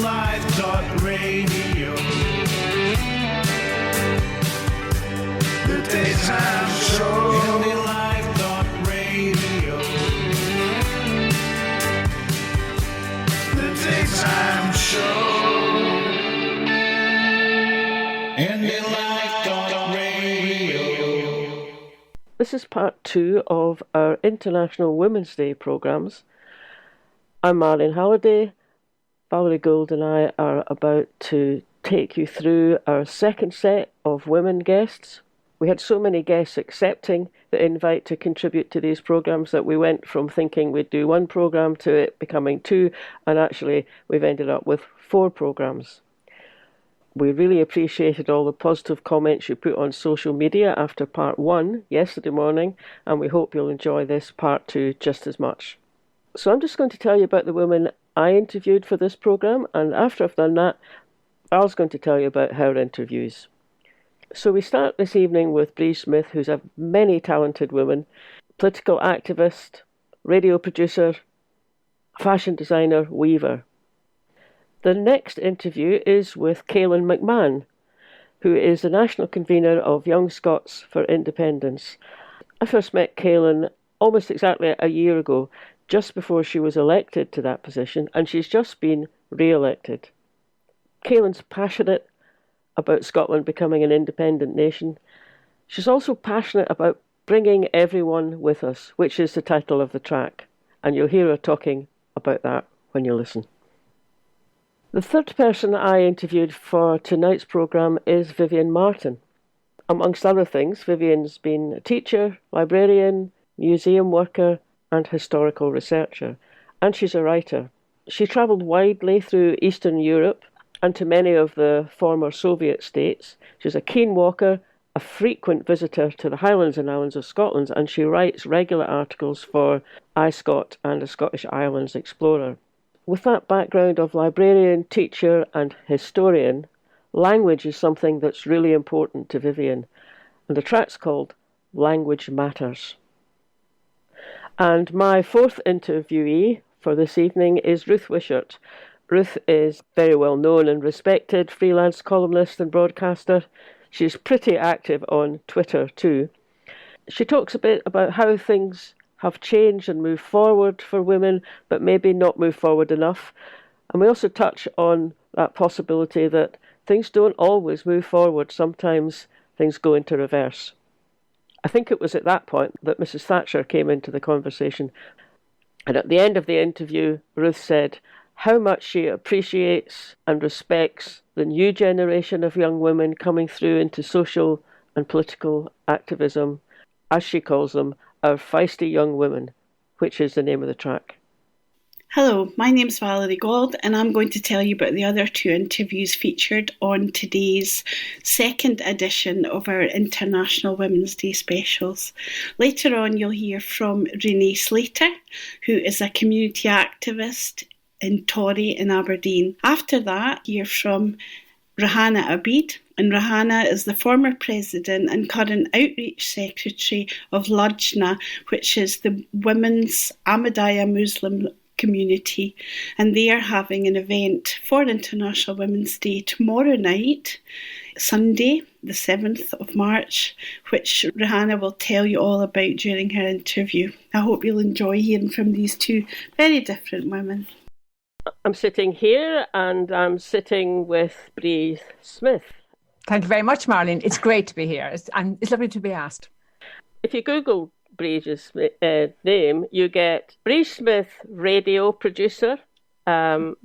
Indylive.Radio. The Daytime Show. Indylive.Radio. The Daytime Show. Indylive.Radio. This is part 2 of our International Women's Day programmes. I'm Marlene Halliday. Valerie Gould and I are about to take you through our second set of women guests. We had so many guests accepting the invite to contribute to these programmes that we went from thinking we'd do one programme to it becoming 2, and actually we've ended up with 4 programmes. We really appreciated all the positive comments you put on social media after part 1 yesterday morning, and we hope you'll enjoy this part 2 just as much. So I'm just going to tell you about the women I interviewed for this programme, and after I've done that, Val's going to tell you about her interviews. So we start this evening with Breege Smyth, who's a many talented woman, political activist, radio producer, fashion designer, weaver. The next interview is with Cailyn McMahon, who is the national convener of Young Scots for Independence. I first met Cailyn almost exactly a year ago, just before she was elected to that position, and she's just been re-elected. Cailyn's passionate about Scotland becoming an independent nation. She's also passionate about bringing everyone with us, which is the title of the track, and you'll hear her talking about that when you listen. The third person I interviewed for tonight's programme is Vivien Martin. Amongst other things, Vivien's been a teacher, librarian, museum worker, and historical researcher, and she's a writer. She travelled widely through Eastern Europe and to many of the former Soviet states. She's a keen walker, a frequent visitor to the Highlands and Islands of Scotland, and she writes regular articles for iScot and the Scottish Islands Explorer. With that background of librarian, teacher, and historian, language is something that's really important to Vivien, and the track's called Language Matters. And my fourth interviewee for this evening is Ruth Wishart. Ruth is very well known and respected freelance columnist and broadcaster. She's pretty active on Twitter too. She talks a bit about how things have changed and moved forward for women, but maybe not moved forward enough. And we also touch on that possibility that things don't always move forward. Sometimes things go into reverse. I think it was at that point that Mrs. Thatcher came into the conversation. And at the end of the interview, Ruth said how much she appreciates and respects the new generation of young women coming through into social and political activism, as she calls them, our feisty young women, which is the name of the track. Hello, my name's Valerie Gould, and I'm going to tell you about the other 2 interviews featured on today's second edition of our International Women's Day specials. Later on, you'll hear from Renee Slater, who is a community activist in Torry in Aberdeen. After that, hear from Rehana Abid, and Rehana is the former president and current outreach secretary of Lujna, which is the women's Ahmadiyya Muslim community, and they are having an event for International Women's Day tomorrow night, Sunday, the 7th of March, which Rehana will tell you all about during her interview. I hope you'll enjoy hearing from these 2 very different women. I'm sitting here and I'm sitting with Breege Smyth. Thank you very much, Marlene. It's great to be here. It's lovely to be asked. If you Google Breege's name, you get Breege Smyth, radio producer. You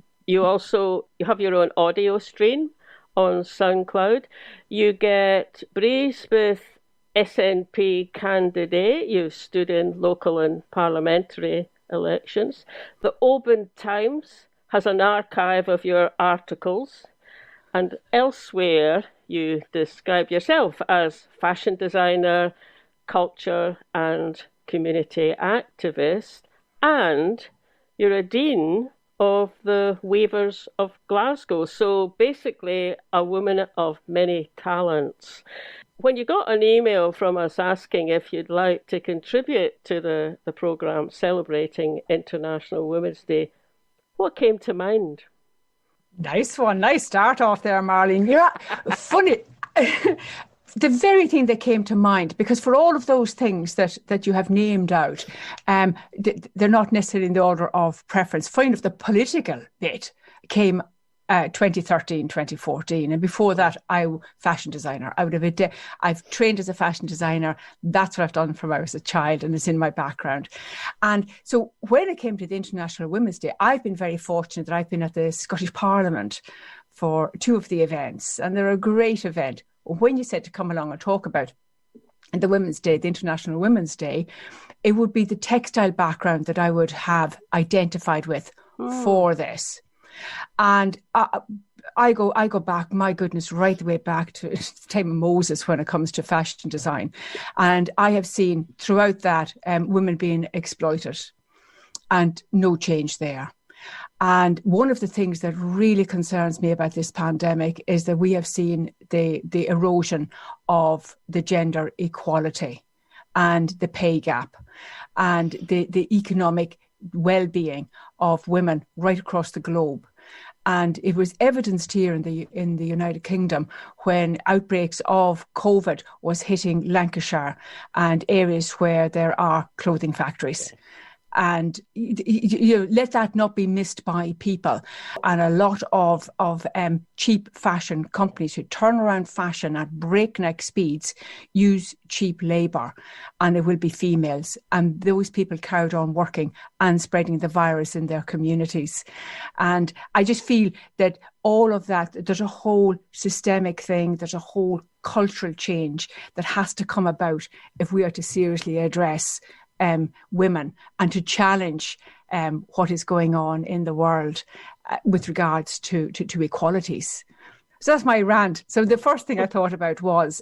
have your own audio stream on SoundCloud. You get Breege Smyth, SNP candidate. You've stood in local and parliamentary elections. The Oban Times has an archive of your articles, and elsewhere you describe yourself as fashion designer, culture and community activist, and you're a dean of the Weavers of Glasgow. So basically a woman of many talents. When you got an email from us asking if you'd like to contribute to the programme celebrating International Women's Day, what came to mind? Nice one. Nice start off there, Marlene. Yeah, funny. The very thing that came to mind, because for all of those things that you have named out, they're not necessarily in the order of preference. Kind of the political bit came 2013, 2014. And before that, fashion designer. I've trained as a fashion designer. That's what I've done from when I was a child, and it's in my background. And so when it came to the International Women's Day, I've been very fortunate that I've been at the Scottish Parliament for 2 of the events, and they're a great event. When you said to come along and talk about the Women's Day, the International Women's Day, it would be the textile background that I would have identified with for this. And I go back, my goodness, right the way back to the time of Moses when it comes to fashion design. And I have seen throughout that women being exploited, and no change there. And one of the things that really concerns me about this pandemic is that we have seen the erosion of the gender equality and the pay gap and the economic well-being of women right across the globe. And it was evidenced here in the United Kingdom when outbreaks of COVID was hitting Lancashire and areas where there are clothing factories. And you let that not be missed by people. And a lot of cheap fashion companies who turn around fashion at breakneck speeds use cheap labour, and it will be females. And those people carried on working and spreading the virus in their communities. And I just feel that all of that, there's a whole systemic thing, there's a whole cultural change that has to come about if we are to seriously address women and to challenge what is going on in the world with regards to equalities. So that's my rant. So the first thing I thought about was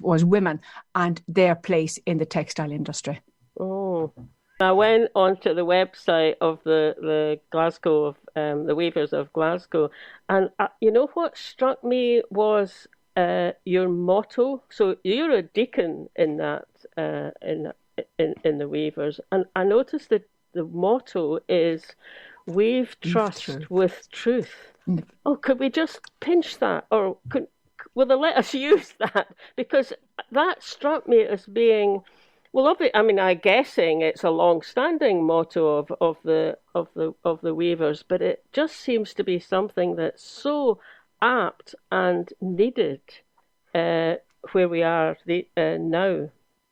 women and their place in the textile industry. Oh, I went onto the website of the Glasgow, of the Weavers of Glasgow, and you know what struck me was your motto. So you're a deacon in that. In the Weavers, and I noticed that the motto is "Weave trust with truth." Oh, could we just pinch that, or will they let us use that? Because that struck me as being, well, I'm guessing it's a long-standing motto of the Weavers, but it just seems to be something that's so apt and needed where we are now.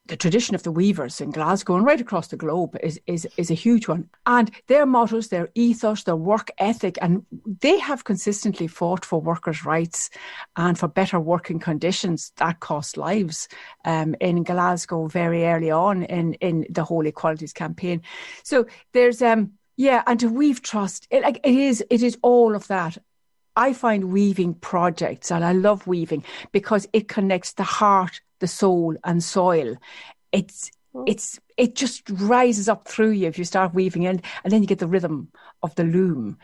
The tradition of the Weavers in Glasgow and right across the globe is a huge one. And their mottos, their ethos, their work ethic, and they have consistently fought for workers' rights and for better working conditions that cost lives in Glasgow very early on in the whole equalities campaign. So there's, and to weave trust, it is all of that. I find weaving projects, and I love weaving because it connects the heart, the soul and soil. It just rises up through you if you start weaving in, and then you get the rhythm of the loom.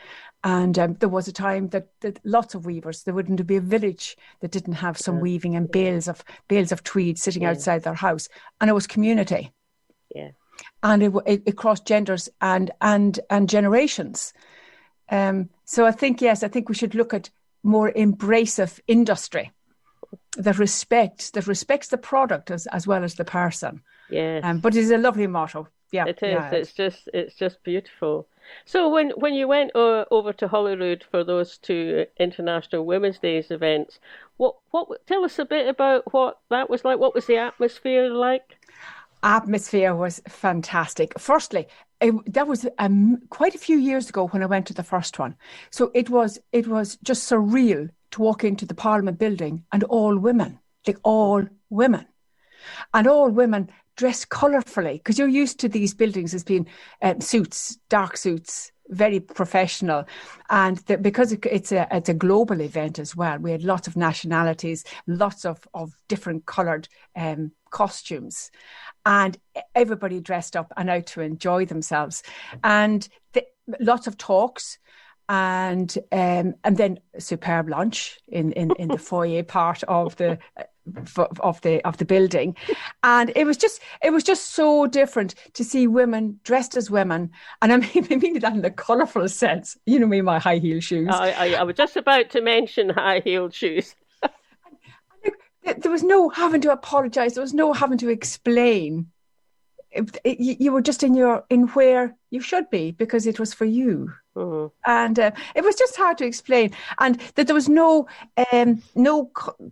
And there was a time that lots of weavers, there wouldn't be a village that didn't have some weaving and bales of tweed sitting outside their house, and it was community. Yeah, and it crossed genders and generations. So I think we should look at more embracive industry that respects the product as well as the person. Yeah. But it's a lovely motto. Yeah, it is. Yeah. It's just beautiful. So when you went over to Holyrood for those 2 International Women's Days events, what tell us a bit about what that was like. What was the atmosphere like? Atmosphere was fantastic. Firstly, that was quite a few years ago when I went to the first one. So it was just surreal to walk into the Parliament building and all women dressed colourfully, because you're used to these buildings as being suits, dark suits, very professional. And because it's a global event as well, we had lots of nationalities, lots of different coloured costumes, and everybody dressed up and out to enjoy themselves. And lots of talks. And then a superb lunch in the foyer part of the of the building, and it was just so different to see women dressed as women, and I mean that in the colourful sense. You know me, my high heel shoes. I was just about to mention high heeled shoes. There was no having to apologise. There was no having to explain. You were just in where you should be because it was for you. Mm-hmm. And it was just hard to explain, and that there was no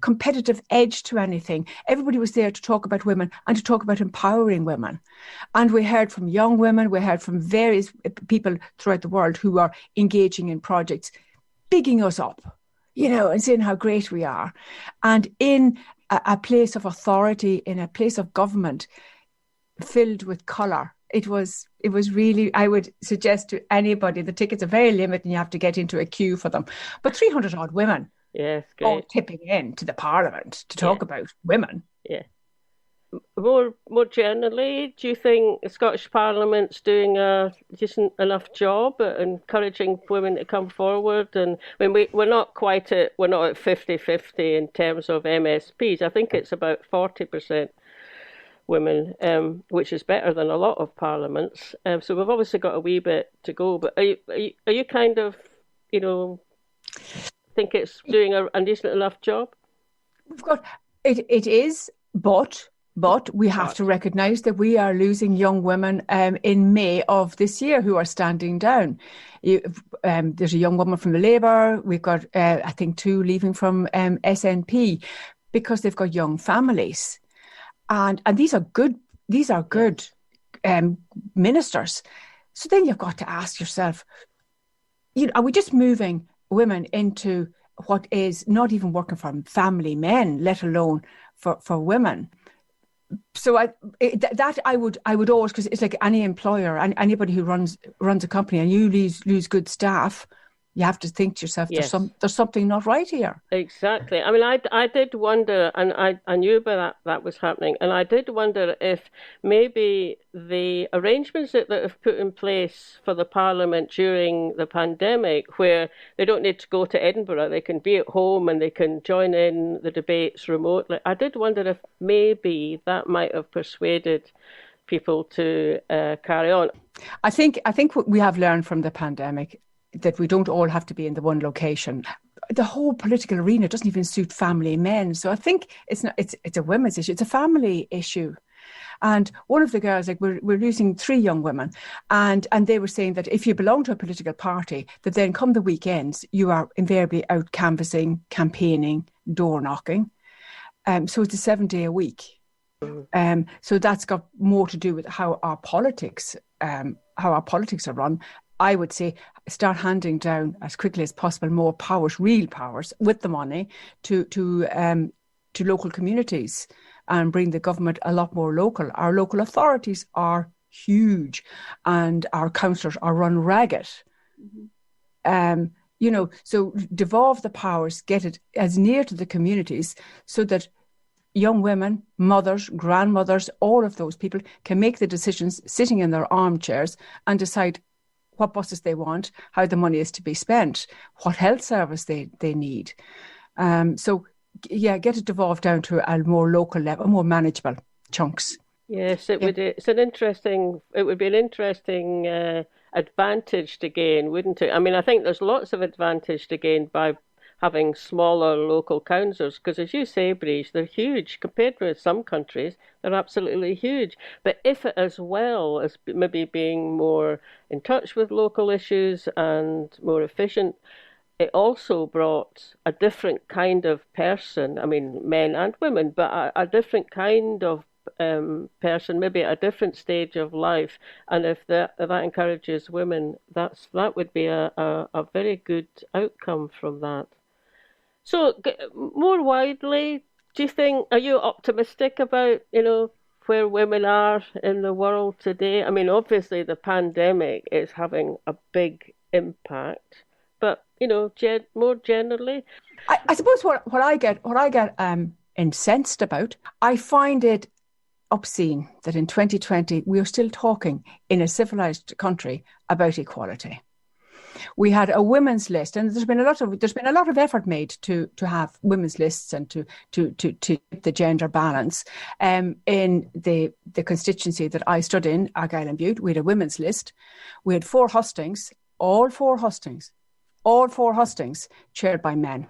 competitive edge to anything. Everybody was there to talk about women and to talk about empowering women. And we heard from young women, we heard from various people throughout the world who are engaging in projects, bigging us up, and saying how great we are. And in a place of authority, in a place of government filled with colour, it was really, I would suggest to anybody, the tickets are very limited and you have to get into a queue for them. But 300 odd women, yes, great, all tipping in to the Parliament to talk about women. Yeah. More generally, do you think the Scottish Parliament's doing a decent enough job at encouraging women to come forward? And when we're not at 50-50 in terms of MSPs. I think it's about 40% women, which is better than a lot of parliaments. So we've obviously got a wee bit to go. But are you kind of, think it's doing a decent enough job? We've got it is, but we have to recognise that we are losing young women in May of this year who are standing down. There's a young woman from the Labour. We've got, I think, 2 leaving from SNP because they've got young families. And these are good ministers. So then you've got to ask yourself, are we just moving women into what is not even working for family men, let alone for women? So I would always, because it's like any employer and anybody who runs a company, and you lose good staff, you have to think to yourself, yes, there's something not right here. Exactly. I mean, I did wonder, and I knew about that was happening, and I did wonder if maybe the arrangements that have put in place for the Parliament during the pandemic, where they don't need to go to Edinburgh, they can be at home and they can join in the debates remotely. I did wonder if maybe that might have persuaded people to carry on. I think what we have learned from the pandemic, that we don't all have to be in the one location. The whole political arena doesn't even suit family men. So I think it's a women's issue. It's a family issue. And one of the girls, like we're losing 3 young women, and they were saying that if you belong to a political party, that then come the weekends, you are invariably out canvassing, campaigning, door knocking. So it's a 7-day a week. So that's got more to do with how our politics are run. I would say start handing down as quickly as possible more powers, real powers, with the money to local communities, and bring the government a lot more local. Our local authorities are huge, and our councillors are run ragged. Mm-hmm. So devolve the powers, get it as near to the communities, so that young women, mothers, grandmothers, all of those people can make the decisions sitting in their armchairs and decide what buses they want, how the money is to be spent, what health service they need. Get it devolved down to a more local level, more manageable chunks. Yes, it would be an interesting advantage to gain, wouldn't it? I mean, I think there's lots of advantage to gain by having smaller local councils, because as you say, Breege, they're huge compared with some countries. They're absolutely huge. But if it, as well as maybe being more in touch with local issues and more efficient, it also brought a different kind of person, I mean, men and women, but a different kind of person, maybe at a different stage of life. And if that encourages women, that would be a very good outcome from that. So, more widely, do you think, are you optimistic about, where women are in the world today? I mean, obviously the pandemic is having a big impact, but, more generally? I suppose what I get incensed about, I find it obscene that in 2020 we are still talking in a civilised country about equality. we had a women's list, and there's been a lot of effort made to have women's lists and to the gender balance. In the constituency that I stood in, Argyll and Bute, we had a women's list. We had 4 hustings, all four hustings chaired by men.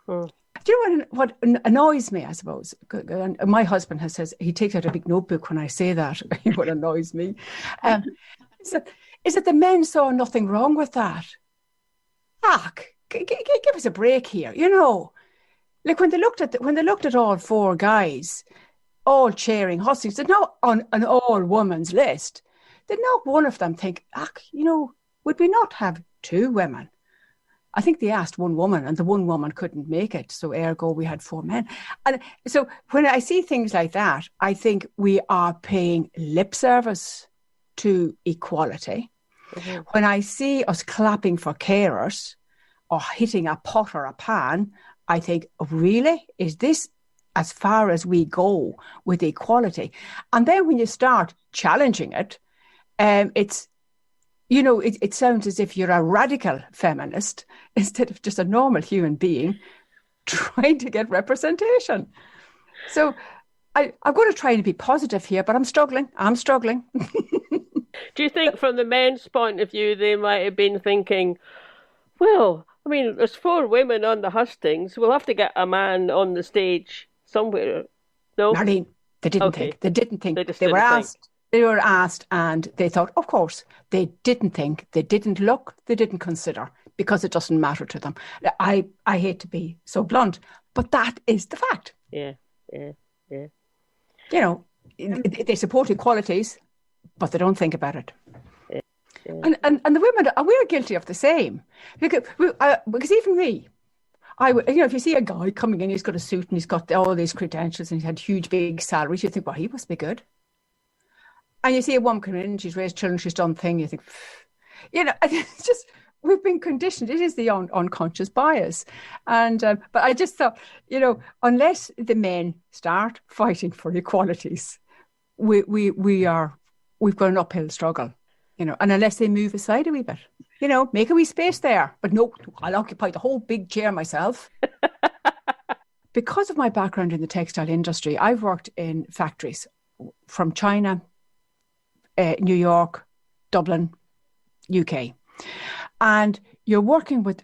Do you know what annoys me, I suppose? And my husband says, he takes out a big notebook when I say that, what annoys me. Is that the men saw nothing wrong with that. Give us a break here, you know. Like when they looked at all 4 guys, all chairing hustings, they're not on an all-women's list. Did not one of them think, would we not have 2 women? I think they asked 1 woman, and the 1 woman couldn't make it. So ergo, we had 4 men. And so when I see things like that, I think we are paying lip service to equality. Mm-hmm. When I see us clapping for carers or hitting a pot or a pan, I think, really? Is this as far as we go with equality? And then when you start challenging it, it sounds as if you're a radical feminist instead of just a normal human being trying to get representation. So I'm going to try to be positive here, but I'm struggling. Do you think from the men's point of view, they might have been thinking, well, I mean, there's 4 women on the hustings. We'll have to get a man on the stage somewhere. No? Marlene, they didn't think. They didn't think. They were asked. They were asked and they thought, of course, they didn't think, they didn't look, they didn't consider, because it doesn't matter to them. I hate to be so blunt, but that is the fact. Yeah. You know, they support equalities, but they don't think about it. Yeah. And the women, we're guilty of the same. Because even me, if you see a guy coming in, he's got a suit and he's got all these credentials and he's had huge, big salaries, you think, well, he must be good. And you see a woman come in, she's raised children, she's done things, you think, it's just, we've been conditioned. It is the unconscious bias. And but I just thought, unless the men start fighting for equalities, we've got an uphill struggle, and unless they move aside a wee bit, make a wee space there. But no, I'll occupy the whole big chair myself. Because of my background in the textile industry, I've worked in factories from China, New York, Dublin, UK. And you're working with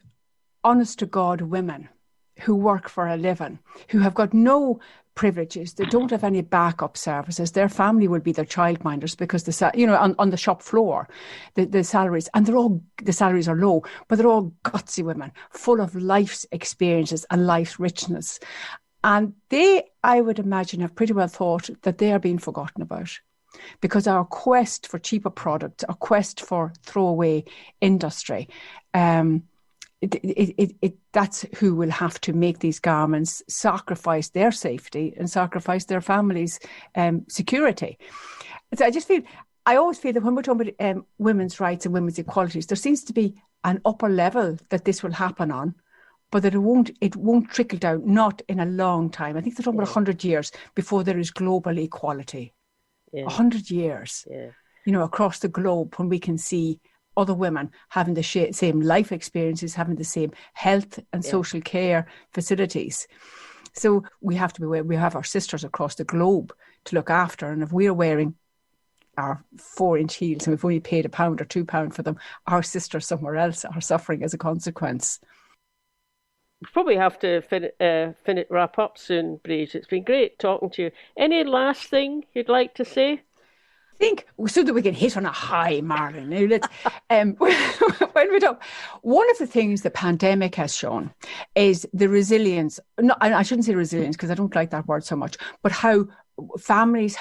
honest to God women who work for a living, who have got no privileges. They don't have any backup services. Their family will be their childminders because on the shop floor, the salaries, and the salaries are low, but they're all gutsy women, full of life's experiences and life's richness. And they, I would imagine, have pretty well thought that they are being forgotten about. Because our quest for cheaper products, our quest for throwaway industry, that's who will have to make these garments, sacrifice their safety and sacrifice their families' security. So I always feel that when we're talking about women's rights and women's equalities, there seems to be an upper level that this will happen on, but that it won't trickle down, not in a long time. I think they're talking about 100 years before there is global equality. 100 years, across the globe, when we can see other women having the same life experiences, having the same health and social care facilities. So we have to be aware, we have our sisters across the globe to look after. And if we're wearing our 4-inch heels and we've only paid £1 or £2 for them, our sisters somewhere else are suffering as a consequence. We probably have to wrap up soon, Breege. It's been great talking to you. Any last thing you'd like to say? I think so that we can hit on a high, Marlon. Now let's, when we talk, one of the things the pandemic has shown is the resilience. No, I shouldn't say resilience because I don't like that word so much, but how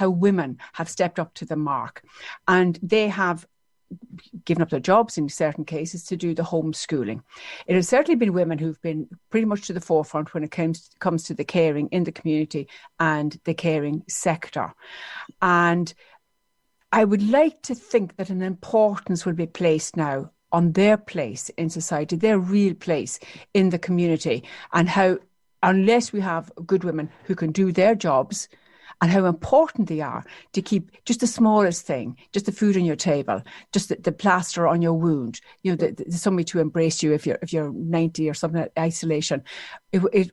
women have stepped up to the mark, and they have given up their jobs in certain cases to do the homeschooling. It has certainly been women who've been pretty much to the forefront when it comes to the caring in the community and the caring sector. And I would like to think that an importance will be placed now on their place in society, their real place in the community, and how, unless we have good women who can do their jobs and how important they are to keep just the smallest thing, just the food on your table, just the plaster on your wound, somebody to embrace you if you're 90 or something, isolation.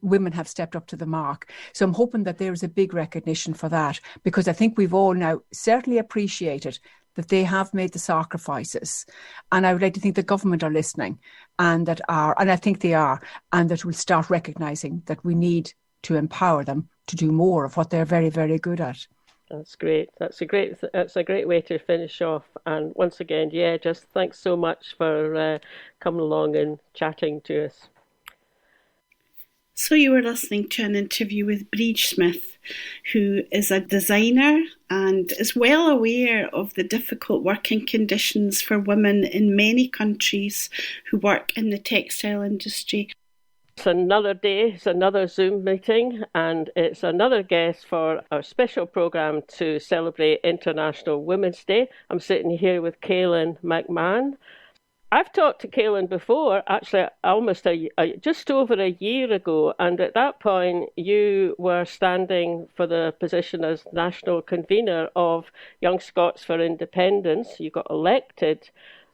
Women have stepped up to the mark. So I'm hoping that there is a big recognition for that, because I think we've all now certainly appreciated that they have made the sacrifices. And I would like to think the government are listening, and I think they are, and that will start recognising that we need to empower them to do more of what they're very, very good at. That's great. That's a great way to finish off. And once again, just thanks so much for coming along and chatting to us. So you were listening to an interview with Breege Smyth, who is a designer and is well aware of the difficult working conditions for women in many countries who work in the textile industry. It's another day, it's another Zoom meeting, and it's another guest for our special programme to celebrate International Women's Day. I'm sitting here with Cailyn McMahon. I've talked to Cailyn before, actually almost just over a year ago, and at that point you were standing for the position as national convener of Young Scots for Independence. You got elected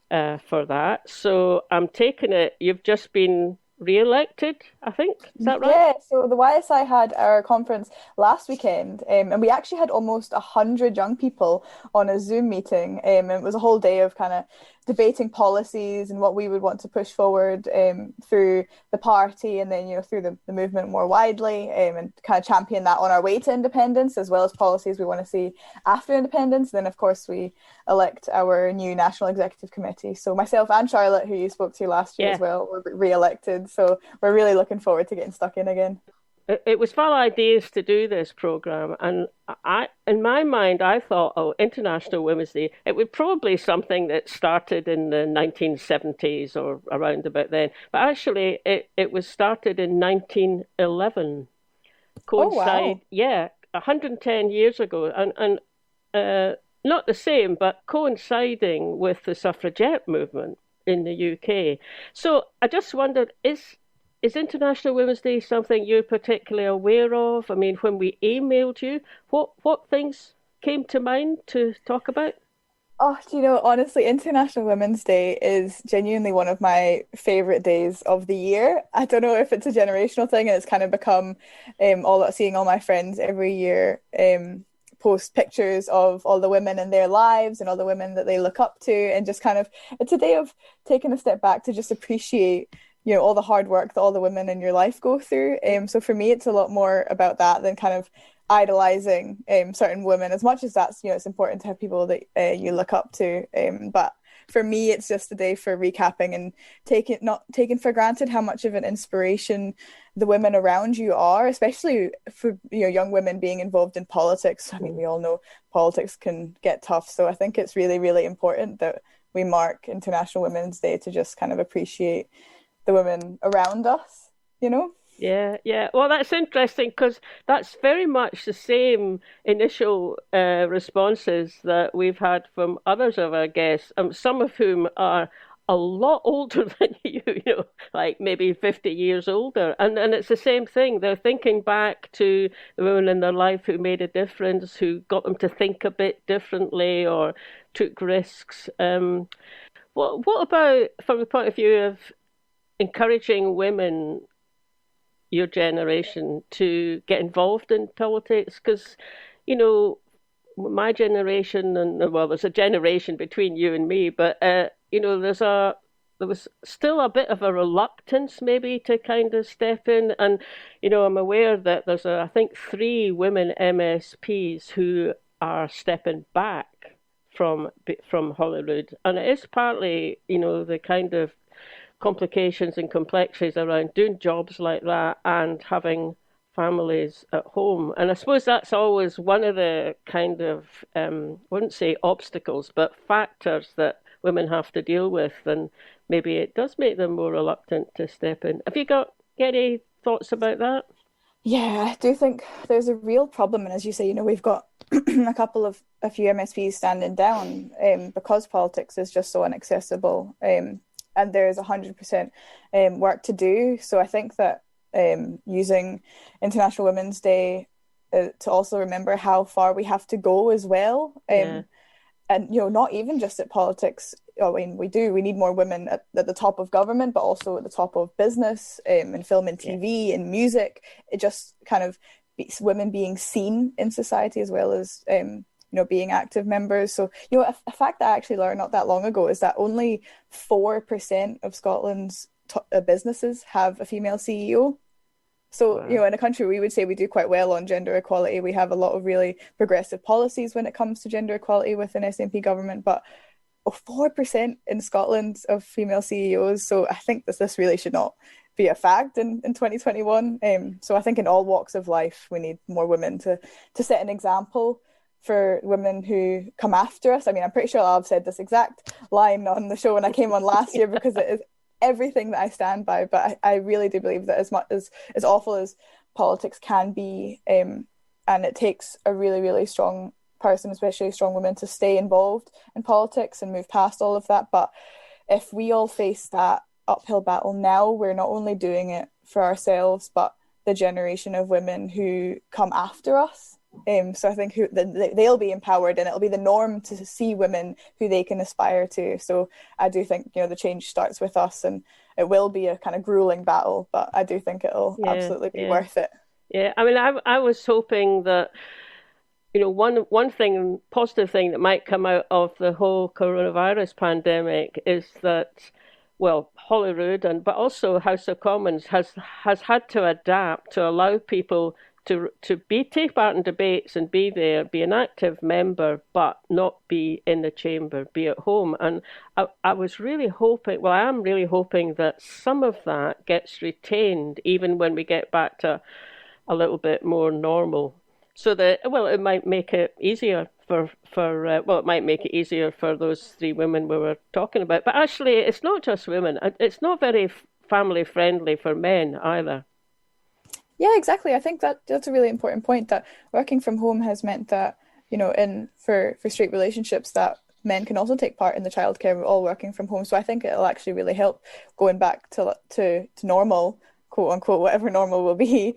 for that, so I'm taking it you've just been re-elected, I think. Is that right? Yeah, so the YSI had our conference last weekend, and we actually had almost 100 young people on a Zoom meeting, and it was a whole day of kind of debating policies and what we would want to push forward through the party, and then through the movement more widely, and kind of champion that on our way to independence, as well as policies we want to see after independence. Then of course we elect our new National Executive Committee. So myself and Charlotte, who you spoke to last year as well, were re-elected. So we're really looking forward to getting stuck in again. It was Val ideas to do this programme, and in my mind I thought, International Women's Day, it would probably something that started in the 1970s or around about then, but actually it was started in 1911. Wow. 110 years ago, and not the same, but coinciding with the suffragette movement in the UK. So I just wondered, is International Women's Day something you're particularly aware of? I mean, when we emailed you, what things came to mind to talk about? Oh, honestly, International Women's Day is genuinely one of my favourite days of the year. I don't know if it's a generational thing, and it's kind of become seeing all my friends every year post pictures of all the women in their lives and all the women that they look up to, and just kind of, it's a day of taking a step back to just appreciate all the hard work that all the women in your life go through. So for me, it's a lot more about that than kind of idolizing certain women, as much as that's, it's important to have people that you look up to. But for me, it's just a day for recapping and not taking for granted how much of an inspiration the women around you are, especially for young women being involved in politics. I mean, we all know politics can get tough. So I think it's really, really important that we mark International Women's Day to just kind of appreciate the women around us, Yeah. Well, that's interesting, because that's very much the same initial responses that we've had from others of our guests, some of whom are a lot older than you, like maybe 50 years older. And it's the same thing. They're thinking back to the women in their life who made a difference, who got them to think a bit differently or took risks. What about from the point of view of encouraging women, your generation, to get involved in politics? Because, my generation, and there's a generation between you and me, but there was still a bit of a reluctance maybe to kind of step in, and I'm aware that there's I think 3 women MSPs who are stepping back from Holyrood, and it is partly the kind of complications and complexities around doing jobs like that and having families at home. And I suppose that's always one of the kind of, I wouldn't say obstacles, but factors that women have to deal with. And maybe it does make them more reluctant to step in. Have you got any thoughts about that? Yeah, I do think there's a real problem. And as you say, we've got a few MSPs standing down because politics is just so inaccessible. And there's 100% work to do. So I think that using International Women's Day to also remember how far we have to go as well. And, not even just at politics. I mean, we need more women at the top of government, but also at the top of business, in film and TV and music. It just kind of women being seen in society as well as, being active members. So, a fact that I actually learned not that long ago is that only 4% of Scotland's businesses have a female CEO. So, Wow. In a country we would say we do quite well on gender equality. We have a lot of really progressive policies when it comes to gender equality with an SNP government, but 4% in Scotland of female CEOs. So I think this really should not be a fact in 2021. So I think in all walks of life, we need more women to set an example for women who come after us. I mean, I'm pretty sure I've said this exact line on the show when I came on last year, because it is everything that I stand by. But I really do believe that as awful as politics can be, and it takes a really, really strong person, especially a strong woman, to stay involved in politics and move past all of that. But if we all face that uphill battle now, we're not only doing it for ourselves, but the generation of women who come after us. So I think they'll be empowered, and it'll be the norm to see women who they can aspire to. So I do think, the change starts with us, and it will be a kind of grueling battle, but I do think it'll absolutely be worth it. Yeah, I mean, I was hoping that, one positive thing that might come out of the whole coronavirus pandemic is that, well, Holyrood but also House of Commons has had to adapt to allow people to take part in debates and be there, be an active member, but not be in the chamber, be at home. And I was really hoping, well, I am really hoping that some of that gets retained even when we get back to a little bit more normal. So that, well, it might make it easier it might make it easier for those three women we were talking about. But actually, it's not just women. It's not very family friendly for men either. Yeah, exactly. I think that's a really important point, that working from home has meant that, for straight relationships, that men can also take part in the childcare. We're all working from home. So I think it'll actually really help going back to normal, quote unquote, whatever normal will be,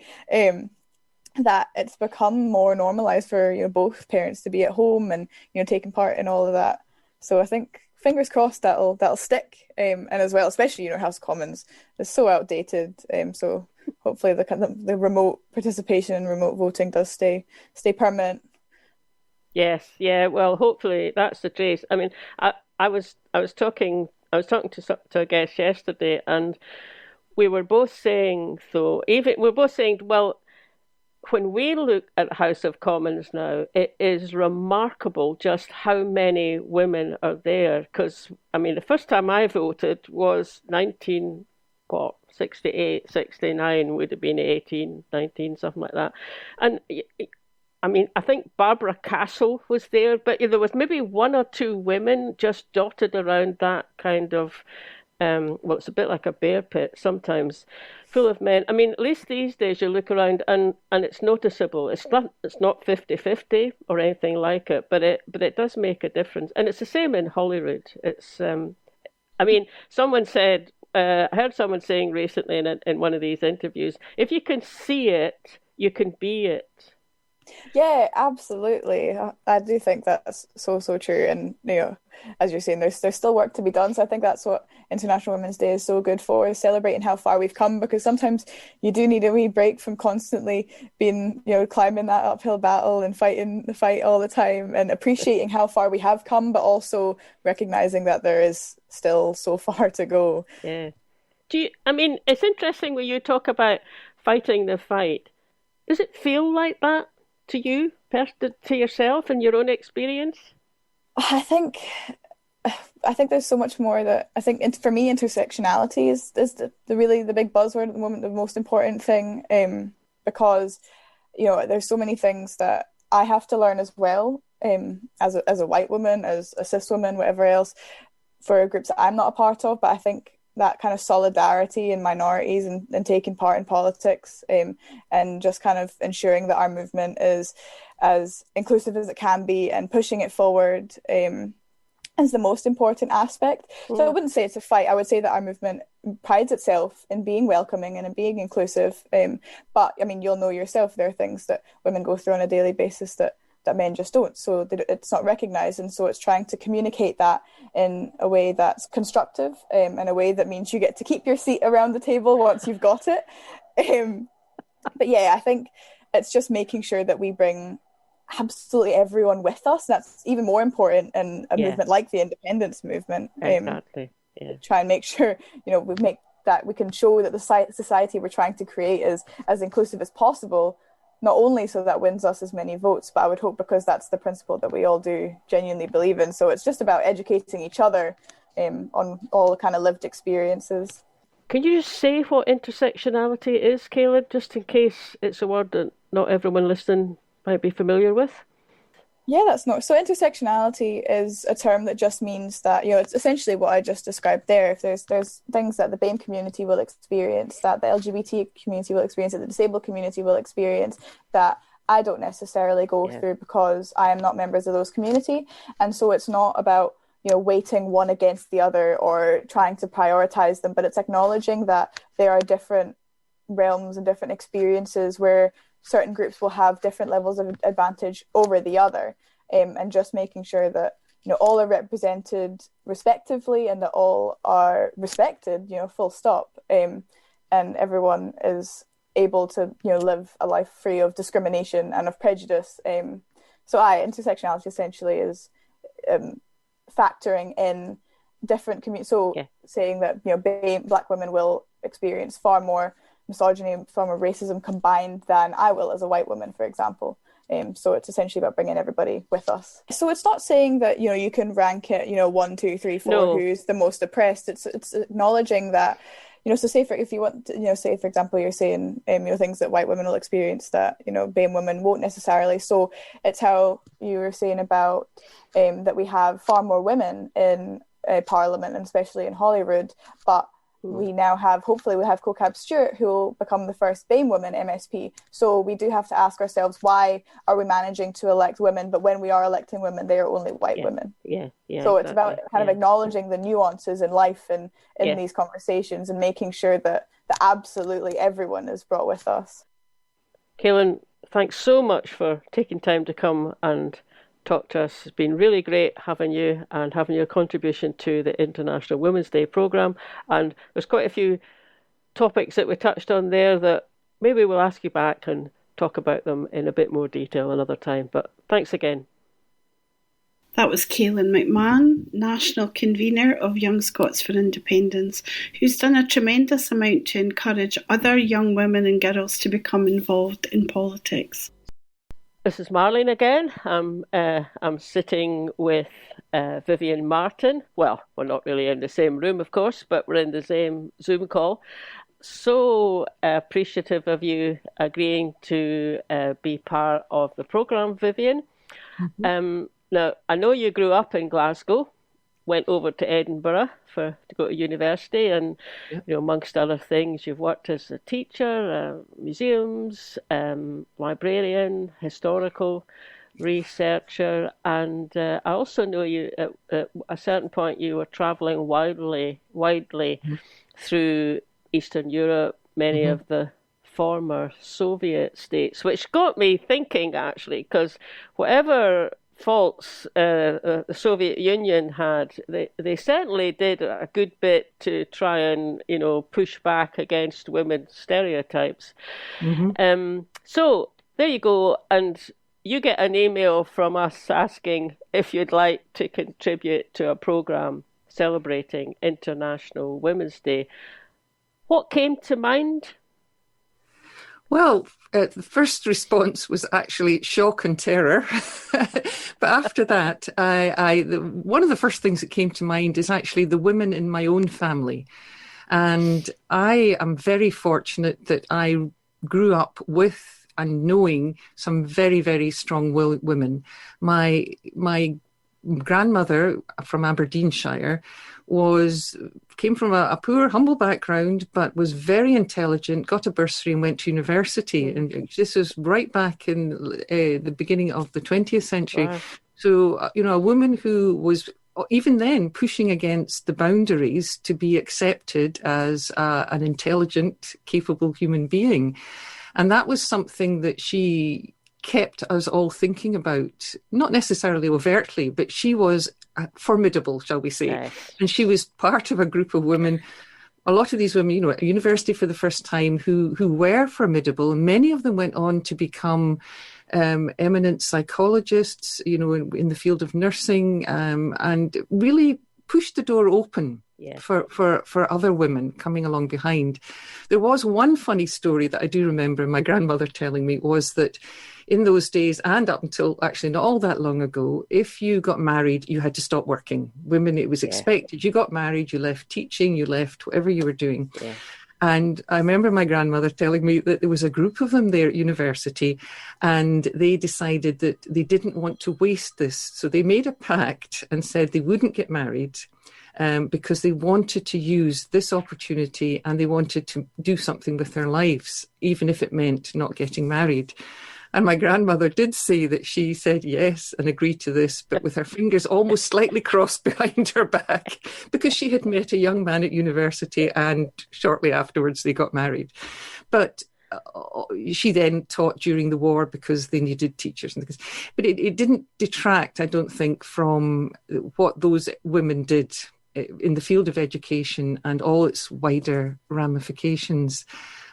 that it's become more normalized for, both parents to be at home and, taking part in all of that. So I think, fingers crossed, that'll stick. And as well, especially, House of Commons is so outdated. So hopefully the remote participation and remote voting does stay permanent. Yes, yeah. Well, hopefully that's the case. I mean, I was talking to a guest yesterday, and we were both saying, well, when we look at House of Commons now, it is remarkable just how many women are there. Because, I mean, the first time I voted was 68, 69, would have been 18, 19, something like that. And, I mean, I think Barbara Castle was there, but there was maybe one or two women just dotted around that kind of, it's a bit like a bear pit sometimes, full of men. I mean, at least these days you look around and it's noticeable. It's not 50-50 or anything like it, but it does make a difference. And it's the same in Holyrood. It's, I mean, someone said, I heard someone saying recently in one of these interviews, if you can see it, you can be it. Yeah, absolutely. I do think that's so true. And, as you're saying, there's still work to be done. So I think that's what International Women's Day is so good for, is celebrating how far we've come, because sometimes you do need a wee break from constantly being, climbing that uphill battle and fighting the fight all the time, and appreciating how far we have come, but also recognizing that there is still so far to go. Yeah. I mean, it's interesting when you talk about fighting the fight. Does it feel like that to you, to yourself and your own experience? I think there's so much more that I think for me, intersectionality is the really the big buzzword at the moment, the most important thing, because there's so many things that I have to learn as well, as a white woman, as a cis woman, whatever else, for groups that I'm not a part of. But I think that kind of solidarity in minorities and taking part in politics, and just kind of ensuring that our movement is as inclusive as it can be and pushing it forward, is the most important aspect. So I wouldn't say it's a fight. I would say that our movement prides itself in being welcoming and in being inclusive. But I mean, you'll know yourself, there are things that women go through on a daily basis that men just don't. So it's not recognised. And so it's trying to communicate that in a way that's constructive, in a way that means you get to keep your seat around the table once you've got it. But yeah, I think it's just making sure that we bring absolutely everyone with us. That's even more important in a movement like the independence movement. Exactly. Try and make sure, we make that we can show that the society we're trying to create is as inclusive as possible, not only so that wins us as many votes, but I would hope because that's the principle that we all do genuinely believe in. So it's just about educating each other on all kind of lived experiences. Can you just say what intersectionality is, Cailyn, just in case it's a word that not everyone listening might be familiar with? Yeah, that's not. So intersectionality is a term that just means that, it's essentially what I just described there. If there's things that the BAME community will experience, that the LGBT community will experience, that the disabled community will experience, that I don't necessarily go through because I am not members of those community. And so it's not about, weighting one against the other or trying to prioritize them, but it's acknowledging that there are different realms and different experiences where certain groups will have different levels of advantage over the other, and just making sure that all are represented respectively and that all are respected, full stop, and everyone is able to live a life free of discrimination and of prejudice. So intersectionality essentially is factoring in different communities. So saying that Black women will experience far more misogyny, far more racism combined than I will as a white woman, for example. So it's essentially about bringing everybody with us. So it's not saying that you can rank it 1, 2, 3, 4 who's the most oppressed. It's acknowledging that so say if you want to, say for example you're saying things that white women will experience that BAME women won't necessarily. So it's how you were saying about that we have far more women in Parliament and especially in Holyrood, but we now hopefully we have CoCab Stewart, who will become the first BAME woman MSP. So we do have to ask ourselves, why are we managing to elect women, but when we are electing women, they are only white women? So it's about kind of acknowledging the nuances in life and in these conversations and making sure that absolutely everyone is brought with us. Cailyn, thanks so much for taking time to come and talk to us. It's been really great having you and having your contribution to the International Women's Day programme. And there's quite a few topics that we touched on there that maybe we'll ask you back and talk about them in a bit more detail another time. But thanks again. That was Cailyn McMahon, National Convener of Young Scots for Independence, who's done a tremendous amount to encourage other young women and girls to become involved in politics. This is Marlene again. I'm sitting with Vivien Martin. Well, we're not really in the same room, of course, but we're in the same Zoom call. So appreciative of you agreeing to be part of the programme, Vivien. Mm-hmm. Now, I know you grew up in Glasgow, went over to Edinburgh to go to university, and amongst other things, you've worked as a teacher, museums, librarian, historical researcher, and I also know you at a certain point you were travelling widely through Eastern Europe, many of the former Soviet states, which got me thinking actually, because whatever faults the Soviet Union had, they certainly did a good bit to try and push back against women's stereotypes. So there you go, and you get an email from us asking if you'd like to contribute to a programme celebrating International Women's Day. What came to mind? Well, the first response was actually shock and terror. But after that, one of the first things that came to mind is actually the women in my own family. And I am very fortunate that I grew up with and knowing some very, very strong women. My grandmother from Aberdeenshire came from a poor, humble background, but was very intelligent, got a bursary and went to university. And this was right back in the beginning of the 20th century. Wow. So, a woman who was even then pushing against the boundaries to be accepted as an intelligent, capable human being. And that was something that she kept us all thinking about, not necessarily overtly, but she was formidable, shall we say. Yes. And she was part of a group of women, a lot of these women, at university for the first time, who were formidable. And many of them went on to become eminent psychologists, in the field of nursing, and really pushed the door open for other women coming along behind. There was one funny story that I do remember my grandmother telling me, was that in those days, and up until actually not all that long ago, if you got married, you had to stop working. Women, it was expected. You got married, you left teaching, you left whatever you were doing. Yeah. And I remember my grandmother telling me that there was a group of them there at university, and they decided that they didn't want to waste this. So they made a pact and said they wouldn't get married because they wanted to use this opportunity and they wanted to do something with their lives, even if it meant not getting married. And my grandmother did say that she said yes and agreed to this, but with her fingers almost slightly crossed behind her back, because she had met a young man at university and shortly afterwards they got married. But she then taught during the war because they needed teachers. But it didn't detract, I don't think, from what those women did in the field of education and all its wider ramifications.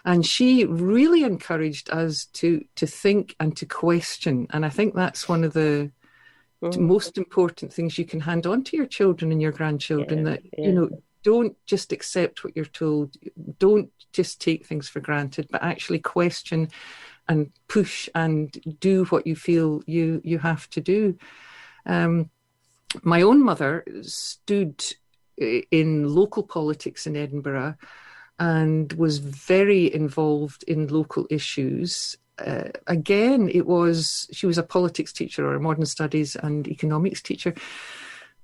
And she really encouraged us to think and to question. And I think that's one of the most important things you can hand on to your children and your grandchildren, don't just accept what you're told. Don't just take things for granted, but actually question and push and do what you feel you have to do. My own mother stood in local politics in Edinburgh and was very involved in local issues. Again, she was a politics teacher or a modern studies and economics teacher.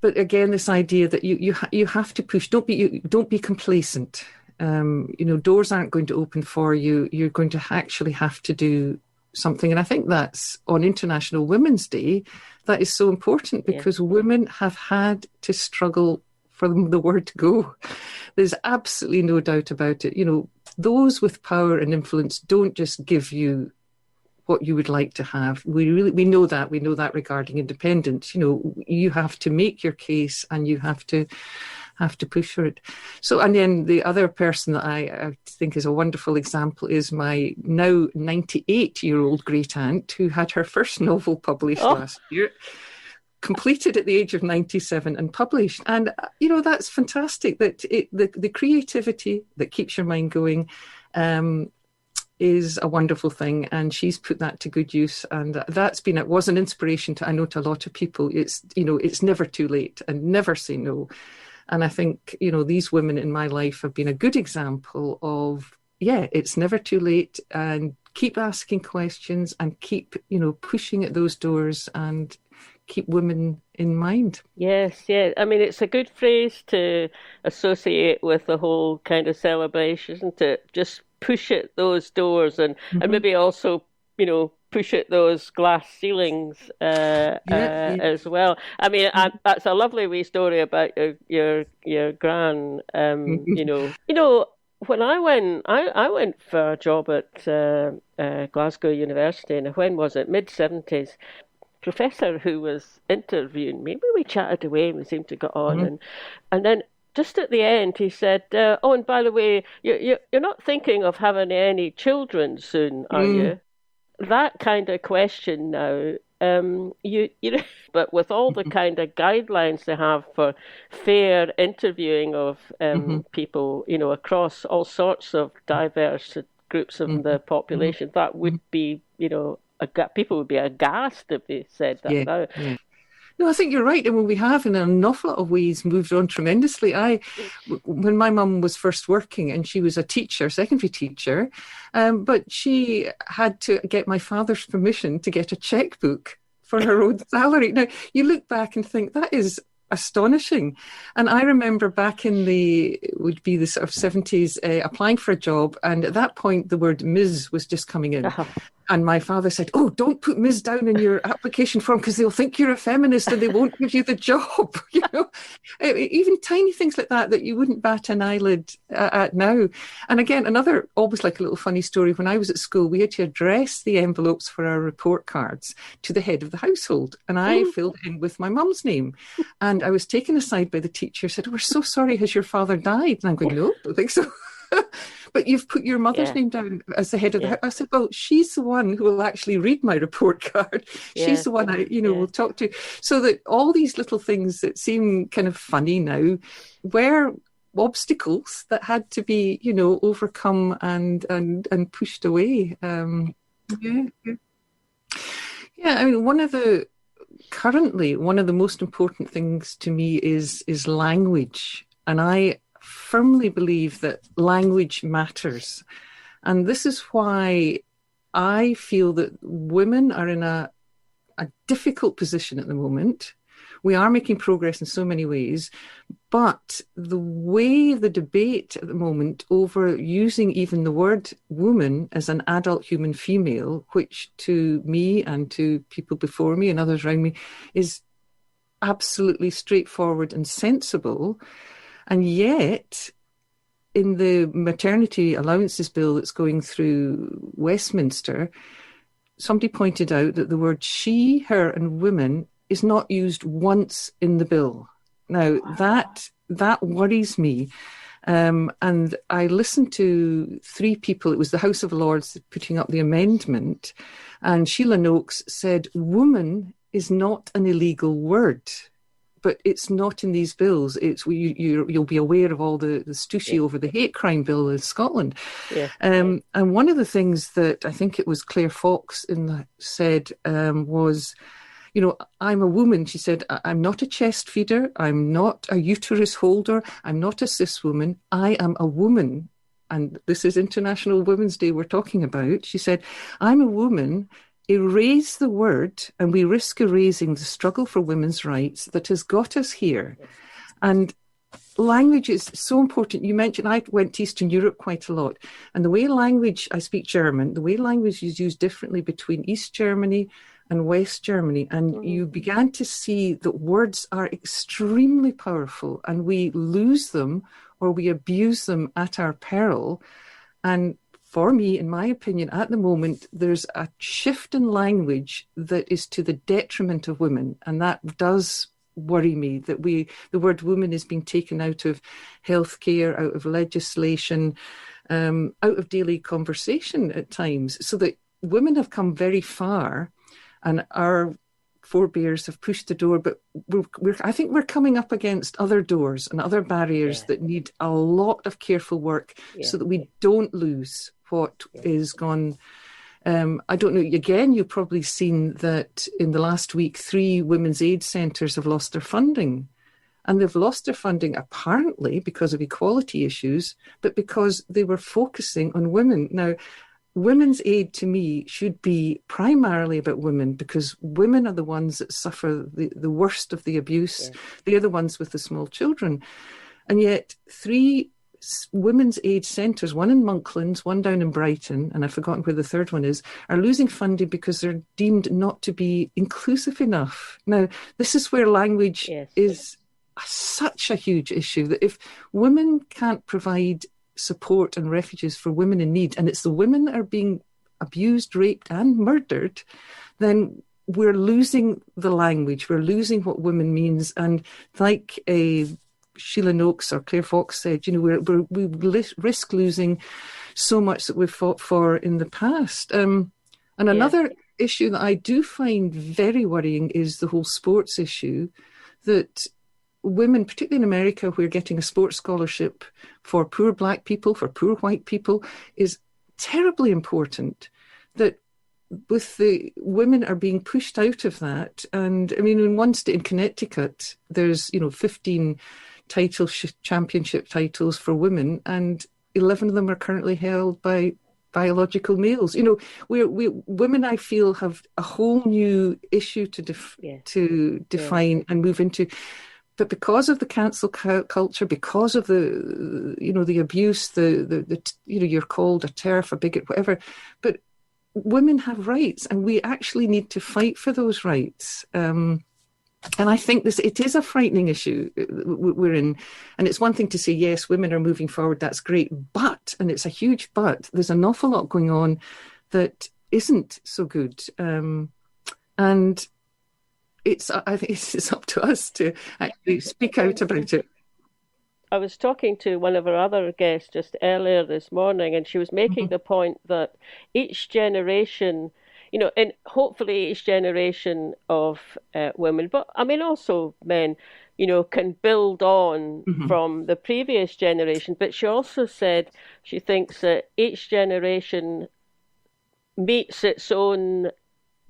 But again, this idea that you have to push. Don't be complacent. Doors aren't going to open for you. You're going to actually have to do something. And I think that's on International Women's Day. That is so important because women have had to struggle for the word to go. There's absolutely no doubt about it. Those with power and influence don't just give you what you would like to have. We know that. We know that regarding independence. You have to make your case and you have to push for it. So, and then the other person that I think is a wonderful example is my now 98-year-old great aunt, who had her first novel published last year, completed at the age of 97 and published. And, that's fantastic that the creativity that keeps your mind going is a wonderful thing. And she's put that to good use. And it was an inspiration to a lot of people. It's never too late and never say no. And I think, these women in my life have been a good example of, it's never too late, and keep asking questions and keep, pushing at those doors and keep women in mind. Yes. I mean, it's a good phrase to associate with the whole kind of celebration, to just push at those doors and maybe also, push at those glass ceilings as well. I mean, that's a lovely wee story about your gran. When I went for a job at Glasgow University, and when was it? Mid-70s. Professor who was interviewing me, we chatted away and we seemed to get on, and then just at the end he said, and by the way, you're not thinking of having any children soon, are you? That kind of question now, but with all the kind of guidelines they have for fair interviewing of people, across all sorts of diverse groups of the population, that would be, people would be aghast if they said that now. Yeah. No, I think you're right. I mean, we have in an awful lot of ways moved on tremendously. When my mum was first working, and she was a teacher, secondary teacher, but she had to get my father's permission to get a checkbook for her own salary. Now, you look back and think that is astonishing. And I remember back in the sort of 70s applying for a job, and at that point the word Ms. was just coming in. And my father said, "Oh, don't put Ms. down in your application form because they'll think you're a feminist and they won't give you the job." Even tiny things like that you wouldn't bat an eyelid at now. And again, another, almost like a little funny story. When I was at school, we had to address the envelopes for our report cards to the head of the household. And I filled it in with my mum's name. And I was taken aside by the teacher, said, "We're so sorry, has your father died?" And I'm going, "No, I don't think so." "But you've put your mother's name down as the head of the house." I said, "Well, she's the one who will actually read my report card. She's the one I will talk to." So that all these little things that seem kind of funny now were obstacles that had to be, overcome and pushed away. I mean, currently one of the most important things to me is language. And I firmly believe that language matters. And this is why I feel that women are in a difficult position at the moment. We are making progress in so many ways, but the way the debate at the moment over using even the word woman as an adult human female, which to me and to people before me and others around me is absolutely straightforward and sensible. And yet, in the maternity allowances bill that's going through Westminster, somebody pointed out that the word she, her, and women is not used once in the bill. Now, that worries me. And I listened to three people. It was the House of Lords putting up the amendment. And Sheila Noakes said, woman is not an illegal word. But it's not in these bills. It's you'll be aware of all the stooshy over the hate crime bill in Scotland. And one of the things that I think it was Claire Fox said was, I'm a woman. She said, "I'm not a chest feeder. I'm not a uterus holder. I'm not a cis woman. I am a woman." And this is International Women's Day we're talking about. She said, "I'm a woman. Erase the word and we risk erasing the struggle for women's rights that has got us here." And language is so important. You mentioned I went to Eastern Europe quite a lot. And the way language, I speak German, the way language is used differently between East Germany and West Germany. And you began to see that words are extremely powerful and we lose them or we abuse them at our peril. And for me, in my opinion, at the moment, there's a shift in language that is to the detriment of women. And that does worry me, that the word woman is being taken out of healthcare, out of legislation, out of daily conversation at times, so that women have come very far and our forebears have pushed the door, but I think we're coming up against other doors and other barriers that need a lot of careful work so that we don't lose what is gone. I don't know, again, you've probably seen that in the last week, 3 women's aid centres have lost their funding. And they've lost their funding apparently because of equality issues, but because they were focusing on women. Now, women's aid to me should be primarily about women, because women are the ones that suffer the worst of the abuse. They're the ones with the small children. And yet 3 women's aid centres, one in Monklands, one down in Brighton, and I've forgotten where the third one is, are losing funding because they're deemed not to be inclusive enough. Now, this is where language is such a huge issue, that if women can't provide support and refuges for women in need, and it's the women that are being abused, raped and murdered, then we're losing the language, we're losing what women means. And like Sheila Noakes or Claire Fox said, we risk losing so much that we've fought for in the past. And another issue that I do find very worrying is the whole sports issue, that women, particularly in America, where getting a sports scholarship for poor black people, for poor white people, is terribly important. That with the women are being pushed out of that. And I mean, in one state, in Connecticut, there's 15 championship titles for women, and 11 of them are currently held by biological males. We women, I feel, have a whole new issue to define and move into. But because of the cancel culture, because of the abuse, the you're called a TERF, a bigot, whatever. But women have rights, and we actually need to fight for those rights. And I think it is a frightening issue we're in. And it's one thing to say, yes, women are moving forward, that's great. But, and it's a huge but, there's an awful lot going on that isn't so good. And I think it's up to us to actually speak out about it. I was talking to one of our other guests just earlier this morning, and she was making the point that each generation, and hopefully each generation of women, but I mean also men, can build on from the previous generation. But she also said she thinks that each generation meets its own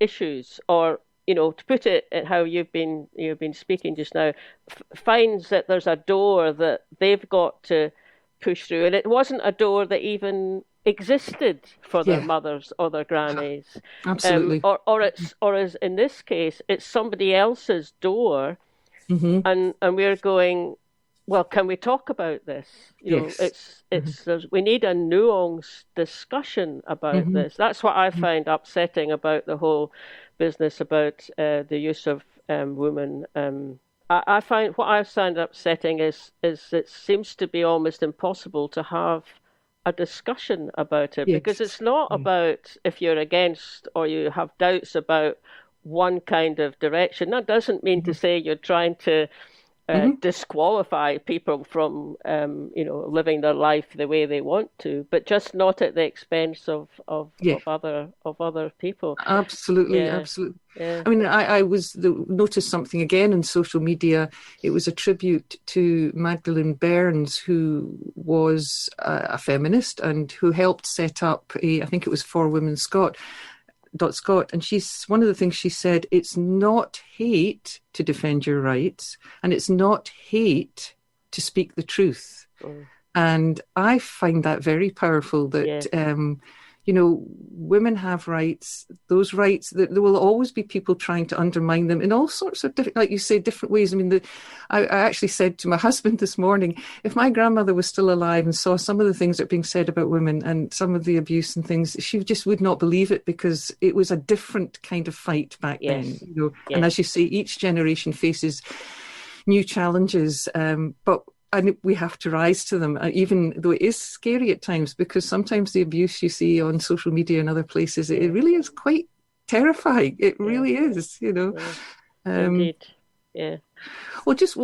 issues, or to put it at how you've been speaking just now, finds that there's a door that they've got to push through, and it wasn't a door that even existed for their mothers or their grannies. Absolutely. Or as in this case, it's somebody else's door, and we're going, well, can we talk about this? We need a nuanced discussion about this. That's what I find upsetting about the whole business about the use of women. I find what I find upsetting is it seems to be almost impossible to have a discussion about it, because it's not about if you're against or you have doubts about one kind of direction. That doesn't mean to say you're trying to disqualify people from living their life the way they want to, but just not at the expense of other people. Absolutely. Yeah. I mean, I noticed something again in social media. It was a tribute to Magdalene Burns, who was a feminist and who helped set up I think it was For Women Scott, and one of the things she said, it's not hate to defend your rights, and it's not hate to speak the truth. And I find that very powerful, that women have rights. Those rights, there will always be people trying to undermine them in all sorts of different, like you say, different ways. I mean, I actually said to my husband this morning, if my grandmother was still alive and saw some of the things that are being said about women and some of the abuse and things, she just would not believe it, because it was a different kind of fight back then. And as you say, each generation faces new challenges, and we have to rise to them, even though it is scary at times, because sometimes the abuse you see on social media and other places, it really is quite terrifying. It really is, Indeed. Well, just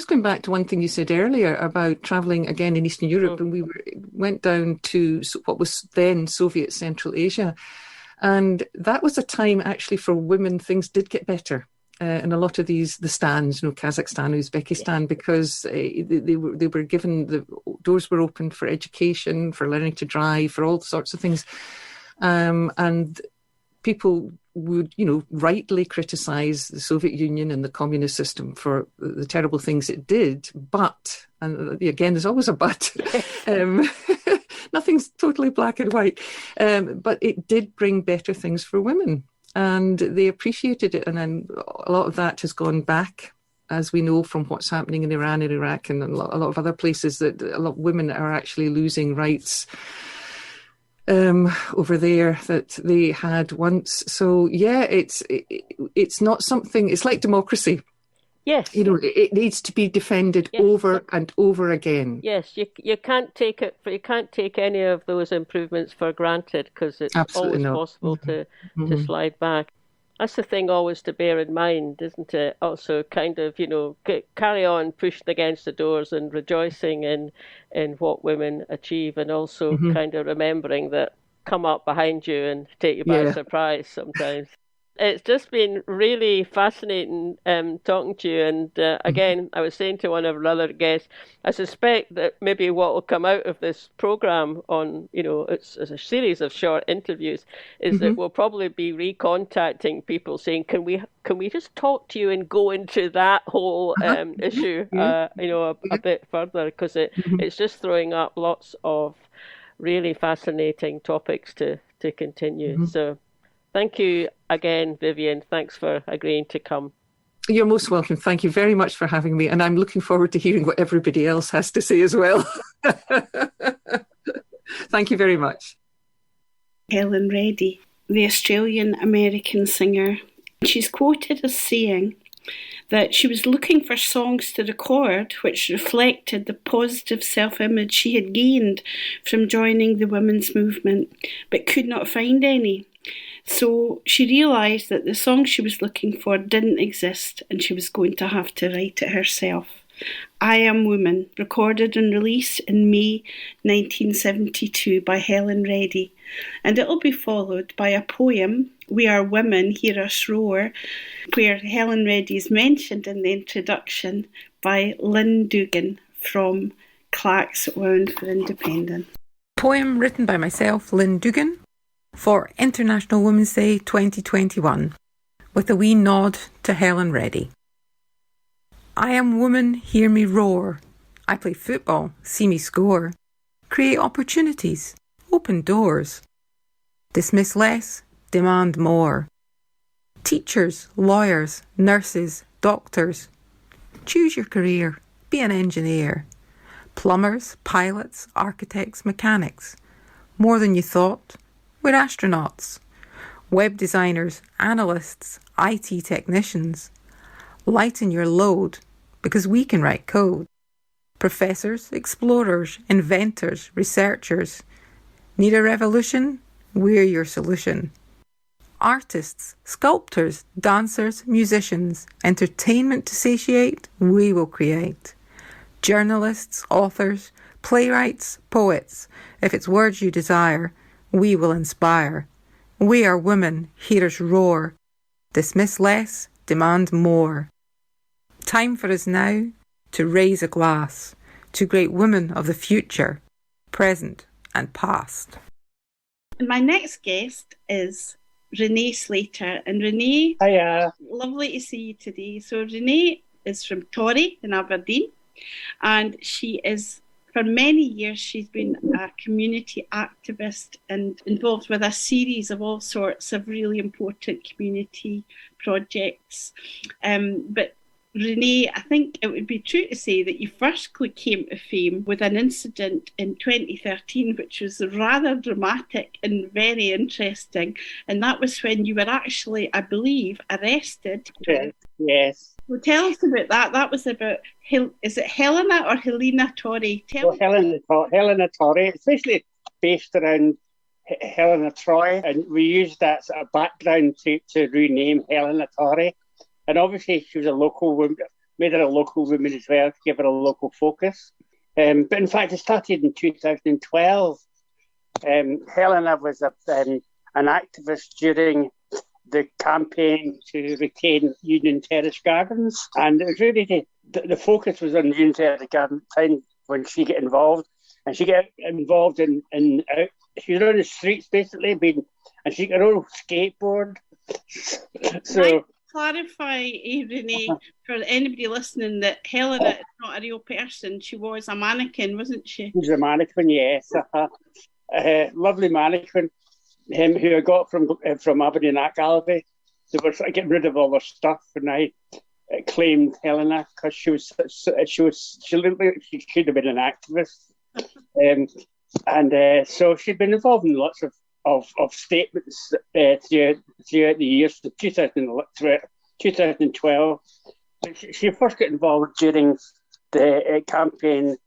going back to one thing you said earlier about travelling again in Eastern Europe, and we went down to what was then Soviet Central Asia, and that was a time actually for women, things did get better. And a lot of the stands, Kazakhstan, Uzbekistan, because they were given, the doors were opened for education, for learning to drive, for all sorts of things. And people would, rightly criticise the Soviet Union and the communist system for the terrible things it did. But, and again, there's always a but, nothing's totally black and white, but it did bring better things for women. And they appreciated it. And then a lot of that has gone back, as we know from what's happening in Iran and Iraq and a lot of other places, that a lot of women are actually losing rights over there that they had once. So, it's not something, it's like democracy. Yes. It needs to be defended over and over again. Yes, you can't take it. You can't take any of those improvements for granted, because it's Absolutely always possible to slide back. That's the thing always to bear in mind, isn't it? Also, kind of, carry on pushing against the doors and rejoicing in what women achieve, and also kind of remembering that come up behind you and take you by surprise sometimes. It's just been really fascinating talking to you. And again, I was saying to one of our other guests, I suspect that maybe what will come out of this programme on, it's a series of short interviews, is that we'll probably be recontacting people saying, can we just talk to you and go into that whole issue, a bit further, because it's just throwing up lots of really fascinating topics to continue. So thank you again, Vivien. Thanks for agreeing to come. You're most welcome. Thank you very much for having me. And I'm looking forward to hearing what everybody else has to say as well. Thank you very much. Cailyn, ready. the Australian-American singer. She's quoted as saying that she was looking for songs to record which reflected the positive self-image she had gained from joining the women's movement, but could not find any. So she realised that the song she was looking for didn't exist and she was going to have to write it herself. I Am Woman, recorded and released in May 1972 by Helen Reddy, and it'll be followed by a poem, We Are Women, Hear Us Roar, where Helen Reddy is mentioned in the introduction by Lynn Dugan from Clark's Women for Independence. Poem written by myself, Lynn Dugan, for International Women's Day 2021, with a wee nod to Helen Reddy. I am woman, hear me roar. I play football, see me score. Create opportunities, open doors. Dismiss less, demand more. Teachers, lawyers, nurses, doctors. Choose your career, be an engineer. Plumbers, pilots, architects, mechanics. More than you thought, we're astronauts. Web designers, analysts, IT technicians. Lighten your load, because we can write code. Professors, explorers, inventors, researchers. Need a revolution? We're your solution. Artists, sculptors, dancers, musicians. Entertainment to satiate? We will create. Journalists, authors, playwrights, poets. If it's words you desire, we will inspire. We are women, hear us roar. Dismiss less, demand more. Time for us now to raise a glass to great women of the future, present and past. And my next guest is Renee Slater. And Renee, Hiya. Lovely to see you today. So Renee is from Torry in Aberdeen, and she is, for many years, she's been a community activist and involved with a series of all sorts of really important community projects. But Renee, I think it would be true to say that you first came to fame with an incident in 2013, which was rather dramatic and very interesting. And that was when you were actually, I believe, arrested. Yes. Well, tell us about that. That was about, is it Helena or Helena Torry? Helena Torry. It's basically based around Helena Troy, and we used that as a background to rename Helena Torry. And obviously she was a local woman, made her a local woman as well, to give her a local focus. But in fact, it started in 2012. Helena was an activist during the campaign to retain Union Terrace Gardens. And it was really the focus was on Union Terrace Gardens time when she got involved. And she got involved in she was on the streets basically, and she got her own skateboard. So clarify, Renee, for anybody listening, that Helena is not a real person. She was a mannequin, wasn't she? She was a mannequin, yes. Lovely mannequin, who I got from Aberdeen Art Gallery. They were trying to get rid of all her stuff, and I claimed Helena because she looked like she could have been an activist. So she'd been involved in lots of statements throughout the years, 2012. She first got involved during the campaign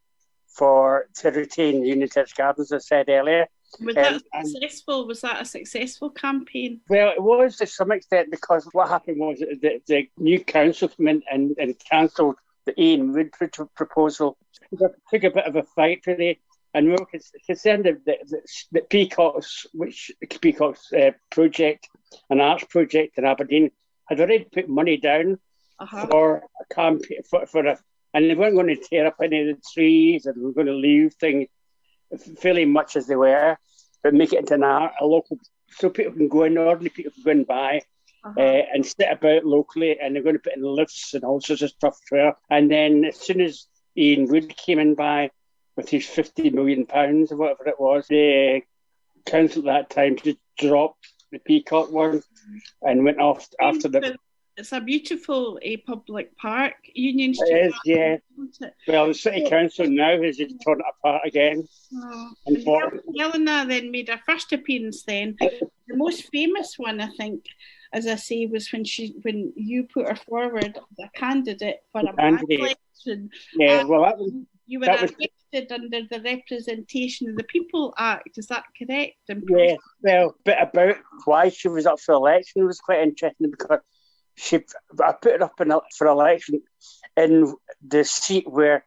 to retain Union Terrace Gardens, as I said earlier. Was that successful? Was that a successful campaign? Well, it was to some extent, because what happened was that the new council came in and cancelled the Ian Wood proposal. It took a bit of a fight for the. And we were concerned that the Peacock's project, an arts project in Aberdeen, had already put money down for a campaign, and they weren't going to tear up any of the trees, and they were going to leave things fairly much as they were, but make it into a local, so people can go in, ordinary people can go and buy. And sit about locally, and they're going to put in lifts and all sorts of stuff there. And then as soon as Ian Wood came in by with his £50 million or whatever it was, the council at that time just dropped the Peacock one and went off after the. It's a beautiful public park, Union Street. It is, yeah. Well, the City Council now has just torn it apart again. Helena then made her first appearance then The most famous one, I think, as I say, was when you put her forward as a candidate for a election. Yeah, well, that was... You were arrested under the Representation of the People Act, is that correct? Yeah, well, but about why she was up for election was quite interesting, because I put her up for election in the seat where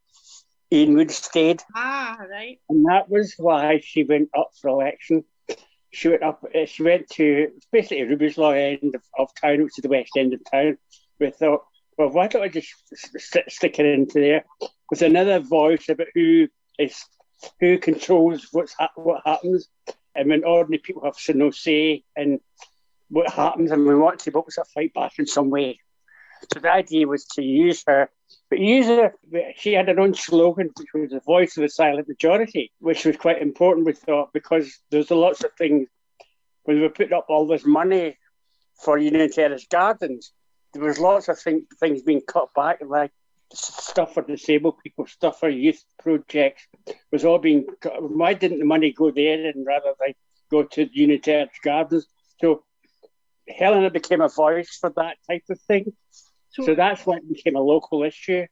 Ian Wood stayed. Ah, right. And that was why she went up for election. She went to basically Ruby's Law end of town, which is the west end of town. We thought, well, why don't I just stick it into there? With another voice about who controls what happens, and when ordinary people have no say in what happens, and we want to be able to fight back in some way. So the idea was to use her, but she had her own slogan, which was the voice of the silent majority, which was quite important, we thought, because there's lots of things. When we were putting up all this money for Union Terrace Gardens, there was lots of things being cut back, like stuff for disabled people, stuff for youth projects, was all being cut. Why didn't the money go there and rather like go to Union Terrace Gardens? So Helena became a voice for that type of thing. So that's why it became a local issue.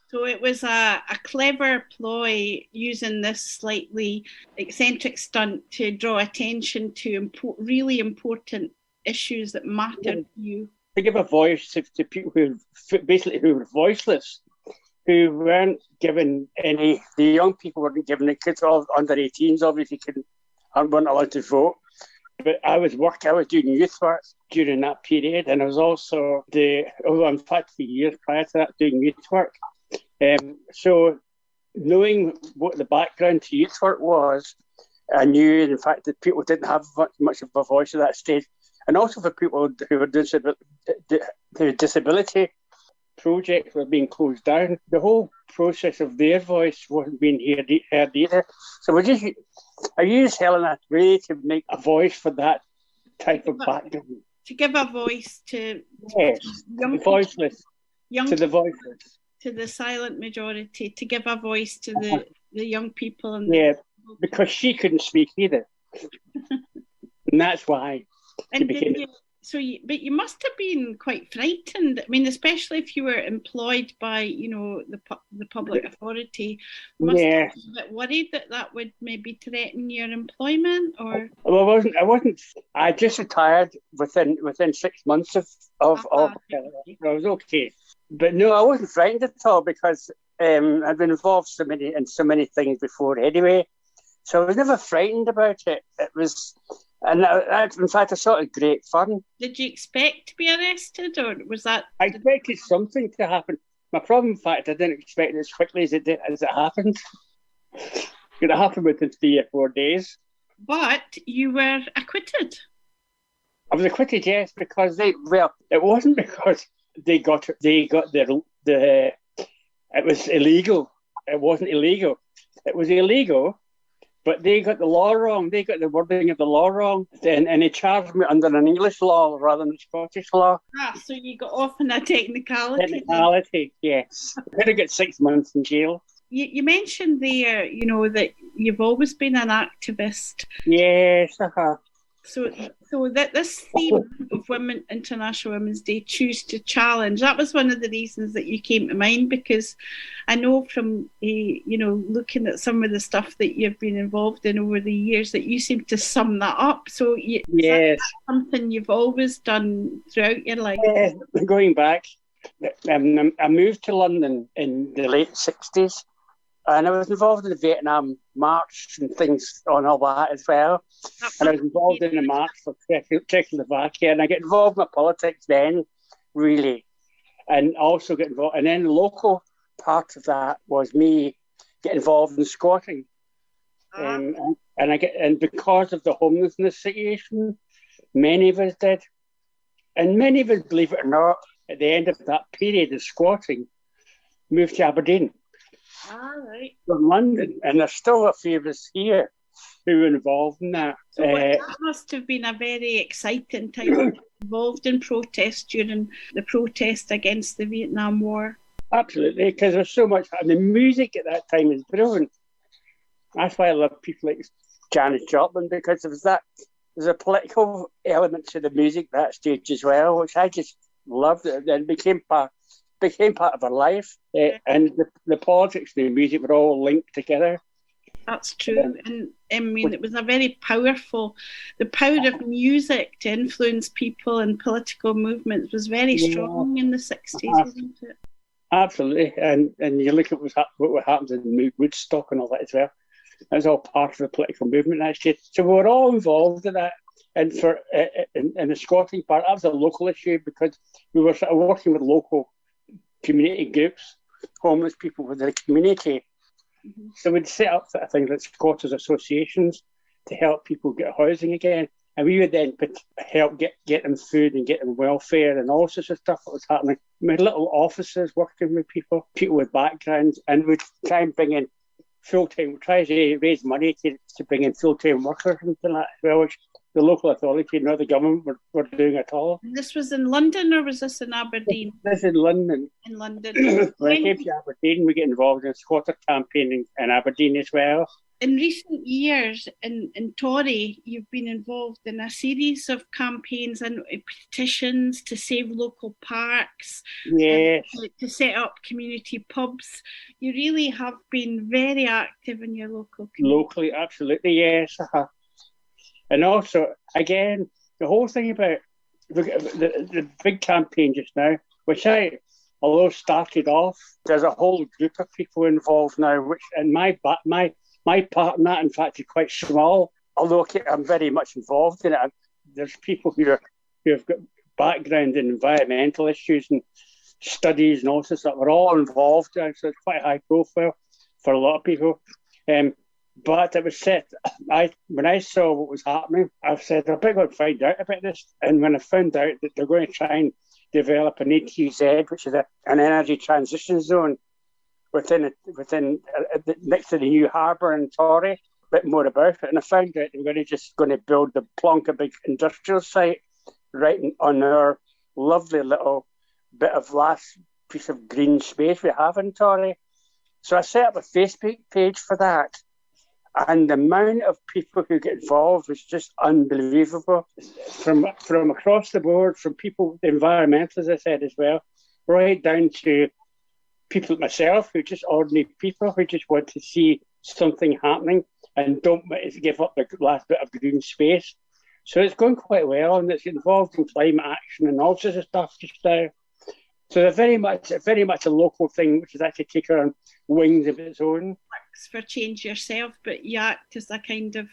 So it was a clever ploy using this slightly eccentric stunt to draw attention to really important issues that matter to you. To give a voice to people who were voiceless, who weren't given any. The young people weren't given. The kids all under 18s obviously weren't allowed to vote. But I was doing youth work during that period, and I was also in fact 3 years prior to that doing youth work. So knowing what the background to youth work was, I knew in fact that people didn't have much of a voice at that stage. And also for people who were disability projects were being closed down, the whole process of their voice wasn't being heard either. So I used Helena really to make a voice for that type of background. To give a voice to young voiceless, to the voiceless, to the silent majority, to give a voice to the young people. Because she couldn't speak either, and that's why. And but you must have been quite frightened. I mean, especially if you were employed by, the public authority. Must have been a bit worried that would maybe threaten your employment, or. Well, I wasn't. I just retired within 6 months of. I was okay, but no, I wasn't frightened at all, because I'd been involved in so many things before anyway, so I was never frightened about it. It was. And in fact, I thought it great fun. Did you expect to be arrested, or was that? I expected something to happen. My problem, in fact, I didn't expect it as quickly as it happened. It happened within 3 or 4 days. But you were acquitted. I was acquitted, yes, because it wasn't because they got it was illegal. It wasn't illegal. It was illegal. But they got the law wrong. They got the wording of the law wrong. And they charged me under an English law rather than a Scottish law. So you got off on a technicality. Technicality, yes. I could have got 6 months in jail. You mentioned there, that you've always been an activist. Yes, So that this theme of International Women's Day, choose to challenge, that was one of the reasons that you came to mind, because I know from looking at some of the stuff that you've been involved in over the years that you seem to sum that up. So yes, that's something you've always done throughout your life. Going back, I moved to London in the late 60s. And I was involved in the Vietnam March and things on all that as well. And I was involved in the march for Czechoslovakia. And I get involved in politics then, really. And also get involved. And then the local part of that was me getting involved in squatting. And because of the homelessness situation, many of us did. And many of us, believe it or not, at the end of that period of squatting, moved to Aberdeen. Right. From London, and there's still a few of us here who were involved in that. So that must have been a very exciting time, involved in protest during the protest against the Vietnam War. Absolutely, because there's so much, and the music at that time is brilliant. That's why I love people like Janis Joplin, because there was that there's a political element to the music that stage as well, which I just loved it and became part of our life. And the politics and the music were all linked together. That's true. And I mean, it was a very powerful, the power of music to influence people and political movements was very strong in the 60s, wasn't it? Absolutely. And you look at what happened in Woodstock and all that as well. That was all part of the political movement actually. So we were all involved in that. And for in the squatting part, that was a local issue because we were sort of working with local community groups, homeless people within the community. Mm-hmm. So we'd set up things like squatters associations to help people get housing again. And we would then help get them food and get them welfare and all sorts of stuff that was happening. We had little offices working with people with backgrounds, and we'd try and bring in full-time, try to raise money to bring in full-time workers and things like that as well, which the local authority nor the government were doing at all. This was in London or was this in Aberdeen? This is in London. In London. When I came to Aberdeen, we get involved in a squatter campaign in Aberdeen as well. In recent years in Tory, you've been involved in a series of campaigns and petitions to save local parks, yes, to set up community pubs. You really have been very active in your local community. Locally, absolutely, yes. And also, again, the whole thing about the big campaign just now, which although started off, there's a whole group of people involved now, which, and my part in that, in fact, is quite small, although I'm very much involved in it. There's people who have got background in environmental issues and studies and all sorts of stuff. We're all involved, so it's quite high profile for a lot of people. But it was set, when I saw what was happening, I said, I better go and find out about this. And when I found out that they're going to try and develop an ETZ, which is an energy transition zone, within next to the new harbour in Tory, a bit more about it. And I found out they were going to plonk a big industrial site right on our lovely little bit of last piece of green space we have in Tory. So I set up a Facebook page for that. And the amount of people who get involved was just unbelievable. From across the board, from people, environmentalists, as I said as well, right down to people like myself, who are just ordinary people who just want to see something happening and don't want to give up the last bit of green space. So it's going quite well, and it's involved in climate action and all sorts of stuff just now. So they're very much a local thing, which is actually taking on wings of its own. For change yourself, but you act as a kind of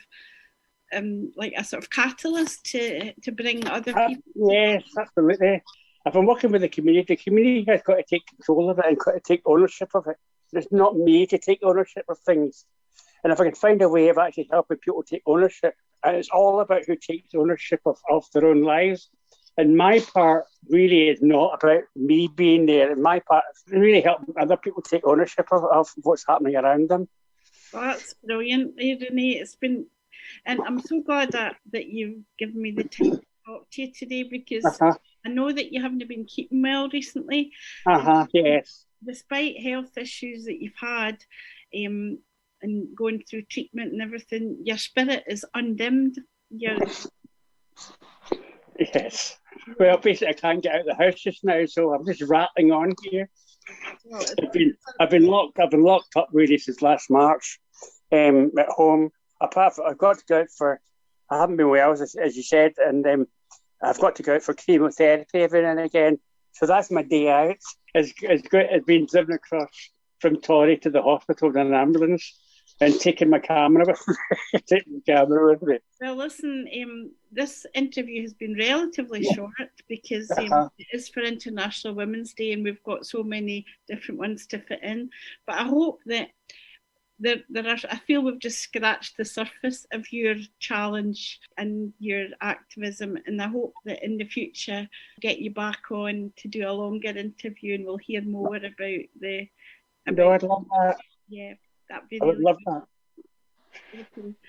like a sort of catalyst to bring other people. Yes, absolutely. If I'm working with the community has got to take control of it and got to take ownership of it. It's not me to take ownership of things. And if I can find a way of actually helping people take ownership, and it's all about who takes ownership of their own lives. And my part really is not about me being there. And my part is really helping other people take ownership of what's happening around them. Well, that's brilliant, Renee. It's been, and I'm so glad that you've given me the time to talk to you today, because I know that you haven't been keeping well recently. Yes. Despite health issues that you've had, and going through treatment and everything, your spirit is undimmed. Yes. Well, basically, I can't get out of the house just now, so I'm just rattling on here. Well, I've been locked up really since last March at home. Apart from, I've got to go out for, I haven't been well, as you said, and I've got to go out for chemotherapy every now and again. So that's my day out. It's good. It's been driven across from Tory to the hospital in an ambulance and taking my camera with me. Well, listen, this interview has been relatively short because it is for International Women's Day and we've got so many different ones to fit in. But I hope that I feel we've just scratched the surface of your challenge and your activism, and I hope that in the future get you back on to do a longer interview and we'll hear more about I'd love that. Yeah. I would love that.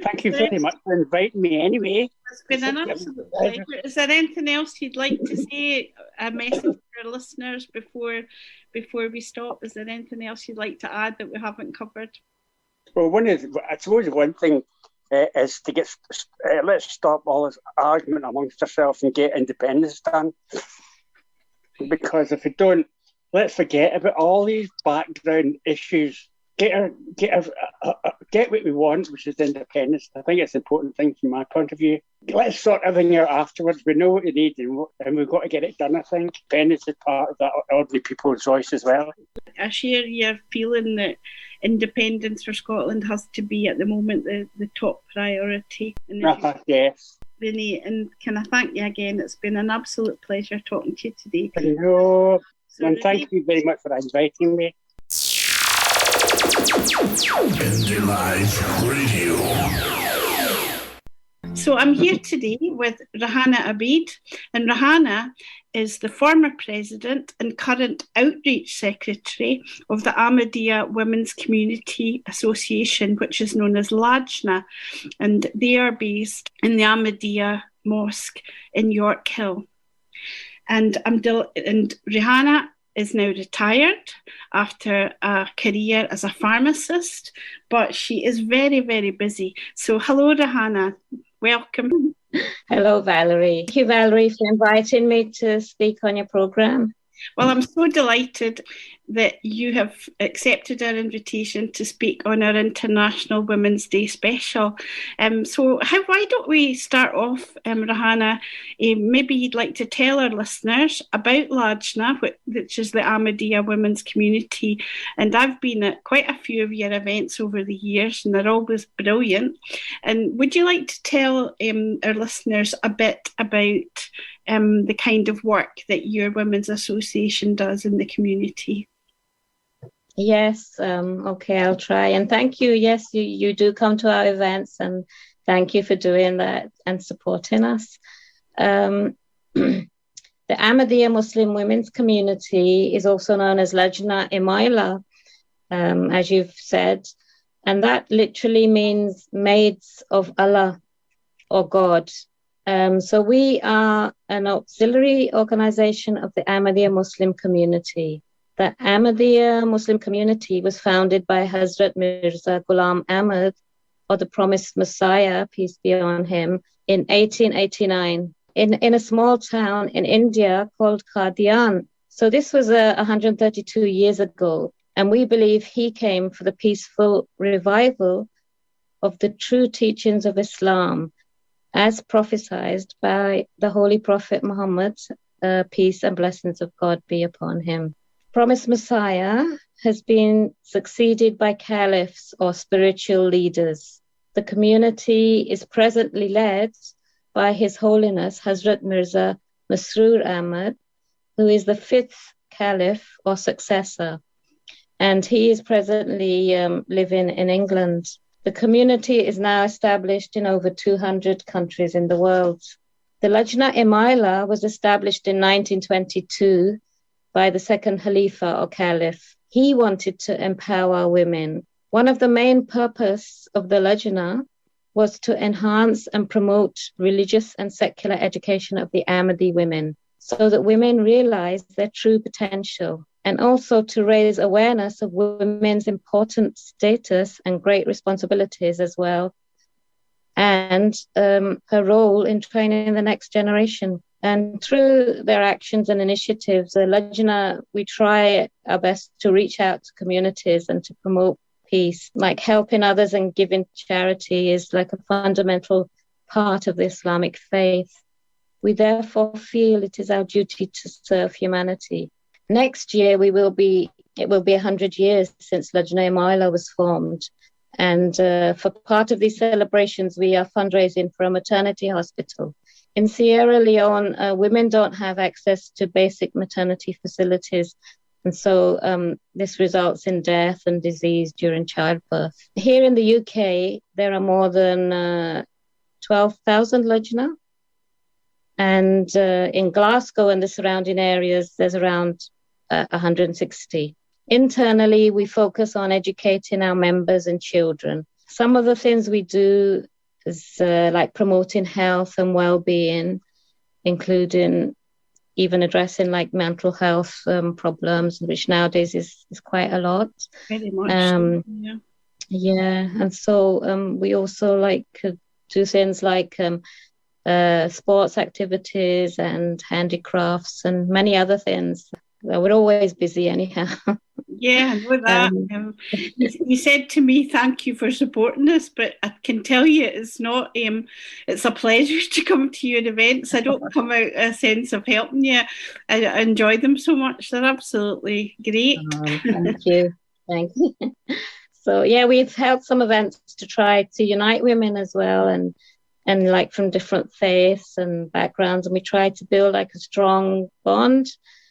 Thank you very much for inviting me anyway. It's been an absolute pleasure. Is there anything else you'd like to say, a message for our listeners before we stop? Is there anything else you'd like to add that we haven't covered? Well, I suppose one thing is to get let's stop all this argument amongst ourselves and get independence done. Because if we don't, let's forget about all these background issues. Get what we want, which is independence. I think it's an important thing from my point of view. Let's sort everything out afterwards. We know what we need, and we've got to get it done. I think independence is part of that ordinary people's choice as well. I share your feeling that independence for Scotland has to be at the moment the top priority. Yes. Renee, and can I thank you again? It's been an absolute pleasure talking to you today. No, and thank you very much for inviting me. Indylive Radio. So I'm here today with Rehana Abid, and Rehana is the former president and current outreach secretary of the Ahmadiyya Women's Community Association, which is known as Lajna, and they are based in the Ahmadiyya Mosque in York Hill. And Rehana is now retired after a career as a pharmacist, but she is very, very busy. So hello, Rehana. Welcome. Hello, Valerie. Thank you, Valerie, for inviting me to speak on your program. Well, I'm so delighted that you have accepted our invitation to speak on our International Women's Day special. Why don't we start off, Rehana? Maybe you'd like to tell our listeners about Lajna, which is the Ahmadiyya Women's Community. And I've been at quite a few of your events over the years, and they're always brilliant. And would you like to tell our listeners a bit about the kind of work that your Women's Association does in the community? Yes, okay, I'll try. And thank you. Yes, you do come to our events, and thank you for doing that and supporting us. The Ahmadiyya Muslim Women's Community is also known as Lajna Imaila, as you've said, and that literally means maids of Allah or God. So we are an auxiliary organization of the Ahmadiyya Muslim community. The Ahmadiyya Muslim community was founded by Hazrat Mirza Ghulam Ahmad, or the Promised Messiah, peace be on him, in 1889 in a small town in India called Qadian. So this was 132 years ago, and we believe he came for the peaceful revival of the true teachings of Islam, as prophesied by the Holy Prophet Muhammad, peace and blessings of God be upon him. Promised Messiah has been succeeded by caliphs or spiritual leaders. The community is presently led by His Holiness Hazrat Mirza Masroor Ahmad, who is the fifth caliph or successor, and he is presently living in England. The community is now established in over 200 countries in the world. The Lajna Imaila was established in 1922 by the second Khalifa or Caliph. He wanted to empower women. One of the main purposes of the Lajna was to enhance and promote religious and secular education of the Ahmadi women, so that women realize their true potential, and also to raise awareness of women's important status and great responsibilities as well, and her role in training the next generation. And through their actions and initiatives, the Lajna, we try our best to reach out to communities and to promote peace. Like helping others and giving charity is like a fundamental part of the Islamic faith. We therefore feel it is our duty to serve humanity. Next year, it will be 100 years since Lajna Imaila was formed. And for part of these celebrations, we are fundraising for a maternity hospital. In Sierra Leone, women don't have access to basic maternity facilities. And so this results in death and disease during childbirth. Here in the UK, there are more than 12,000 Lajna. And in Glasgow and the surrounding areas, there's around 160. Internally, we focus on educating our members and children. Some of the things we do is like promoting health and well-being, including even addressing like mental health problems, which nowadays is quite a lot. Very much. Yeah. Yeah, and so we also like do things like sports activities and handicrafts and many other things. We're always busy anyhow. Yeah, I know that. You said to me, "Thank you for supporting us," but I can tell you, it's not. It's a pleasure to come to your events. I don't come out a sense of helping you. I enjoy them so much. They're absolutely great. Thank you. Thank you. So yeah, we've held some events to try to unite women as well, and like from different faiths and backgrounds, and we try to build like a strong bond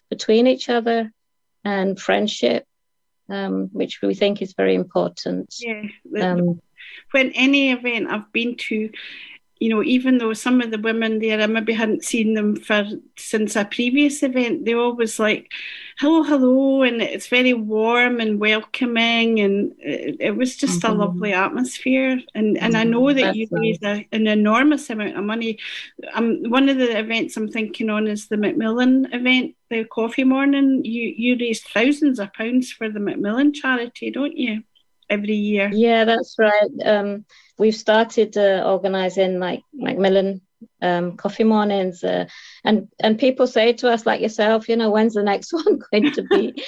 between each other and friendship, which we think is very important. Yeah. When any event I've been to, even though some of the women there, I maybe hadn't seen them since a previous event, they always like, hello, and it's very warm and welcoming, and it was just a lovely atmosphere. And I know that you raised an enormous amount of money. One of the events I'm thinking on is the Macmillan event, the coffee morning. You raised thousands of pounds for the Macmillan charity, don't you? Every year. Yeah, that's right. We've started organising like Macmillan coffee mornings, and people say to us, like yourself, when's the next one going to be?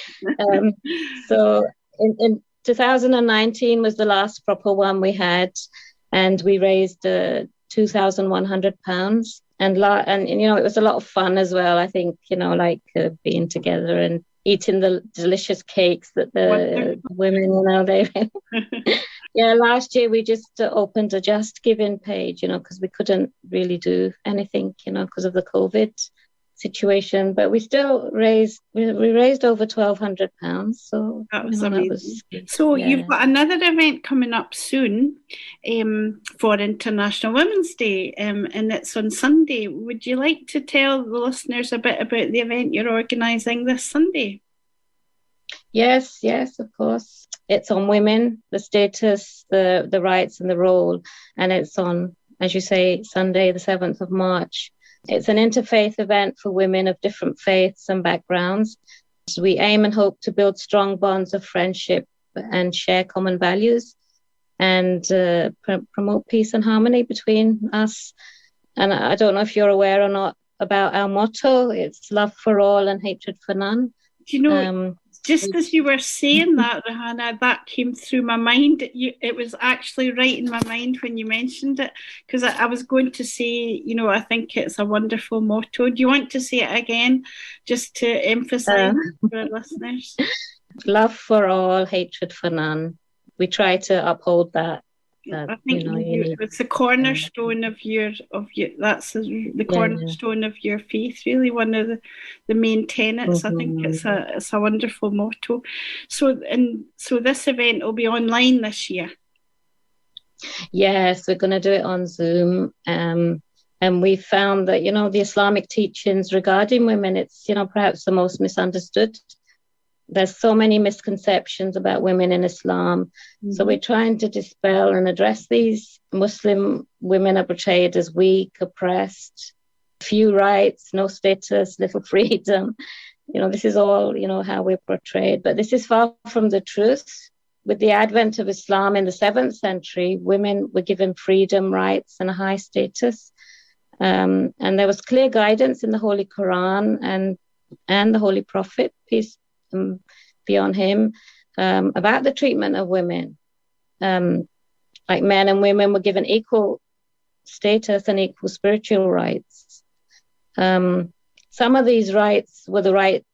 So in 2019 was the last proper one we had, and we raised £2,100, and it was a lot of fun as well. I think being together and eating the delicious cakes that the women, they yeah, last year we just opened a Just Giving page, because we couldn't really do anything, because of the COVID situation, but we still raised over £1,200. So that was amazing. So yeah. You've got another event coming up soon for International Women's Day, and it's on Sunday. Would you like to tell the listeners a bit about the event you're organising this Sunday? Yes, of course. It's on women, the status, the rights and the role, and it's on, as you say, Sunday the 7th of March. It's an interfaith event for women of different faiths and backgrounds. So we aim and hope to build strong bonds of friendship and share common values, and promote peace and harmony between us. And I don't know if you're aware or not about our motto. It's love for all and hatred for none. Do you know, just as you were saying that, Rehana, that came through my mind. It was actually right in my mind when you mentioned it, because I was going to say, I think it's a wonderful motto. Do you want to say it again, just to emphasise for our listeners? Love for all, hatred for none. We try to uphold that. I think it's the cornerstone of your. That's the cornerstone of your faith. Really, one of the main tenets. I think it's a wonderful motto. So this event will be online this year. Yes, we're going to do it on Zoom, and we found that the Islamic teachings regarding women, it's perhaps the most misunderstood. There's so many misconceptions about women in Islam. So we're trying to dispel and address these. Muslim women are portrayed as weak, oppressed, few rights, no status, little freedom. This is all, how we're portrayed. But this is far from the truth. With the advent of Islam in the 7th century, women were given freedom, rights, and a high status. And there was clear guidance in the Holy Quran and the Holy Prophet, peace be on him, about the treatment of women. Like men and women were given equal status and equal spiritual rights. Some of these rights were the right,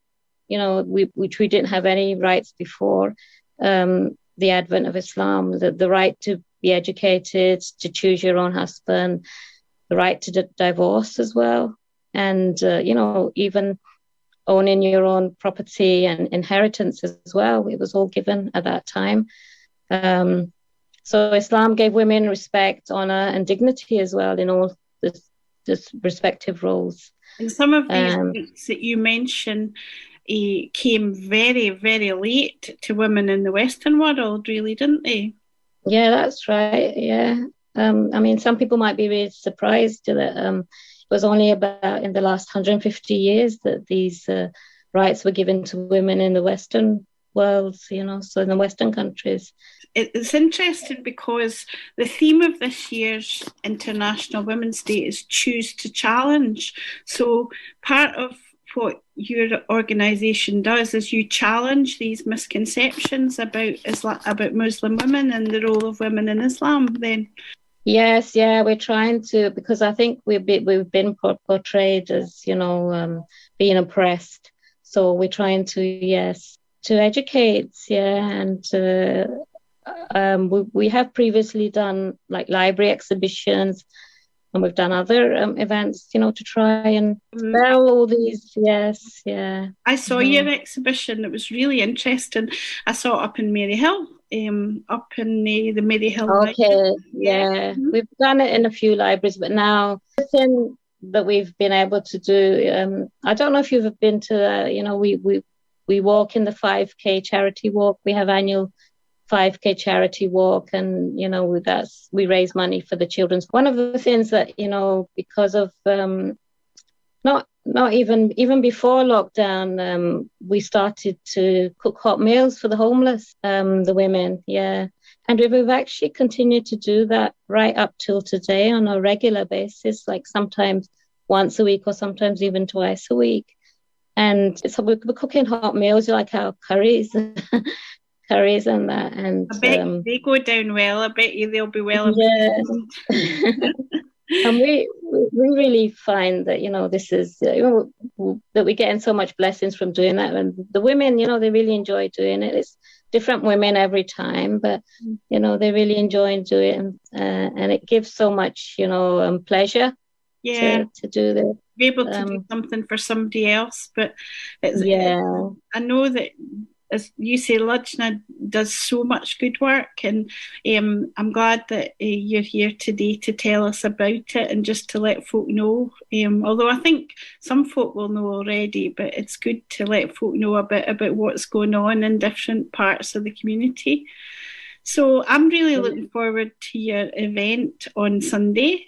which we didn't have any rights before the advent of Islam. The right to be educated, to choose your own husband, the right to divorce as well, and even owning your own property and inheritance as well. It was all given at that time. So Islam gave women respect, honor, and dignity as well in all the respective roles. And some of these things that you mention came very, very late to women in the Western world, really, didn't they? Yeah, that's right. Yeah. Some people might be really surprised that it was only about in the last 150 years that these rights were given to women in the Western world, so in the Western countries. It's interesting because the theme of this year's International Women's Day is Choose to Challenge. So part of what your organisation does is you challenge these misconceptions about Muslim women and the role of women in Islam then. Yes, yeah, we're trying to, because I think we've been portrayed as, being oppressed. So we're trying to educate, and we have previously done like library exhibitions, and we've done other events, to try and spell all these. Yes, yeah. I saw your exhibition. It was really interesting. I saw it up in Maryhill, up in the Maryhill. Okay, Library. yeah. We've done it in a few libraries, but now the thing that we've been able to do, I don't know if you've been to, we walk in the 5K charity walk. We have annual 5K charity walk, and we raise money for the children's. One of the things that because of not even before lockdown, we started to cook hot meals for the homeless, the women, and we've actually continued to do that right up till today on a regular basis, like sometimes once a week or sometimes even twice a week. And so we're cooking hot meals like our curries. Curries and that, and I bet they go down well. I bet you they'll be well. Yeah. And we really find that this is that we're getting so much blessings from doing that, and the women they really enjoy doing it. It's different women every time, but they really enjoy doing it, and it gives so much pleasure. Yeah, to do this. Be able to do something for somebody else, but I know that, as you say, Lajna does so much good work, and I'm glad that you're here today to tell us about it and just to let folk know. Although I think some folk will know already, but it's good to let folk know a bit about what's going on in different parts of the community. So I'm really looking forward to your event on Sunday.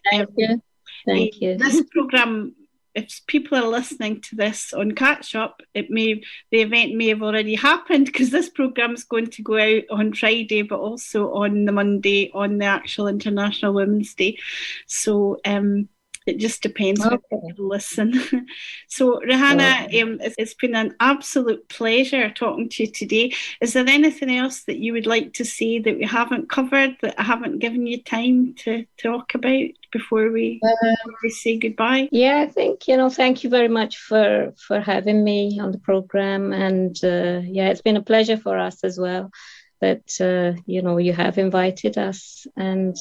Thank you. This programme, if people are listening to this on catch up, the event may have already happened, because this programme is going to go out on Friday, but also on the Monday on the actual International Women's Day. So it just depends when people listen. So Rehana, it's been an absolute pleasure talking to you today. Is there anything else that you would like to say that we haven't covered, that I haven't given you time to talk about before we say goodbye? Yeah, I think, thank you very much for having me on the programme. And it's been a pleasure for us as well that, you have invited us. And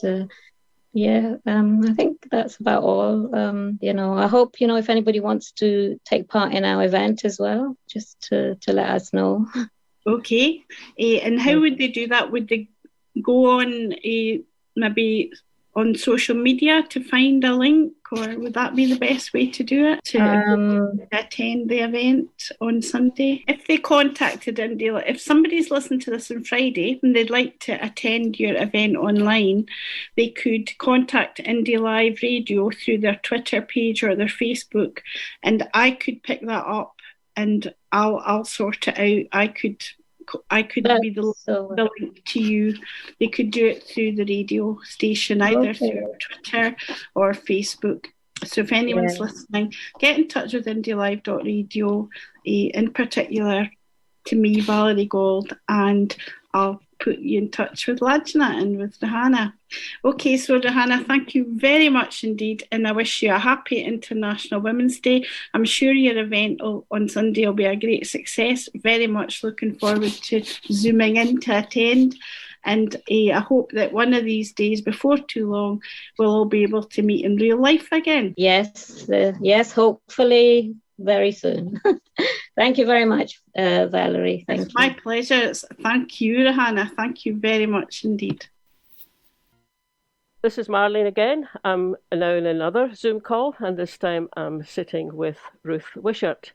I think that's about all. I hope, if anybody wants to take part in our event as well, just to let us know. Okay. And how would they do that? Would they go on maybe on social media to find a link, or would that be the best way to do it, to attend the event on Sunday? If they contacted Indylive, if somebody's listened to this on Friday and they'd like to attend your event online, they could contact Indylive Radio through their Twitter page or their Facebook, and I could pick that up and I'll sort it out. I could be the link to you. They could do it through the radio station, either through Twitter or Facebook. So if anyone's listening, get in touch with Indylive.Radio, in particular to me, Valerie Gold, and I'll put you in touch with Lajna and with Rehana. Okay, so Rehana, thank you very much indeed, and I wish you a happy International Women's Day. I'm sure your event on Sunday will be a great success. Very much looking forward to zooming in to attend, and I hope that one of these days, before too long, we'll all be able to meet in real life again. Yes, hopefully very soon. Thank you very much, Valerie. It's my pleasure. Thank you, Rehana. Thank you very much indeed. This is Marlene again. I'm now in another Zoom call, and this time I'm sitting with Ruth Wishart.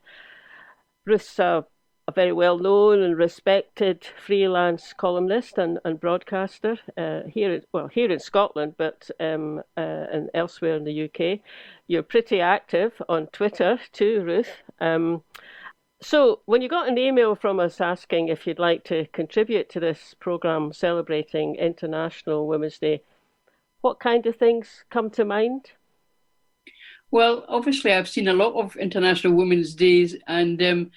Ruth's a very well-known and respected freelance columnist and broadcaster here in Scotland, but and elsewhere in the UK. You're pretty active on Twitter too, Ruth. So, when you got an email from us asking if you'd like to contribute to this programme celebrating International Women's Day, what kind of things come to mind? Well, obviously, I've seen a lot of International Women's Days, and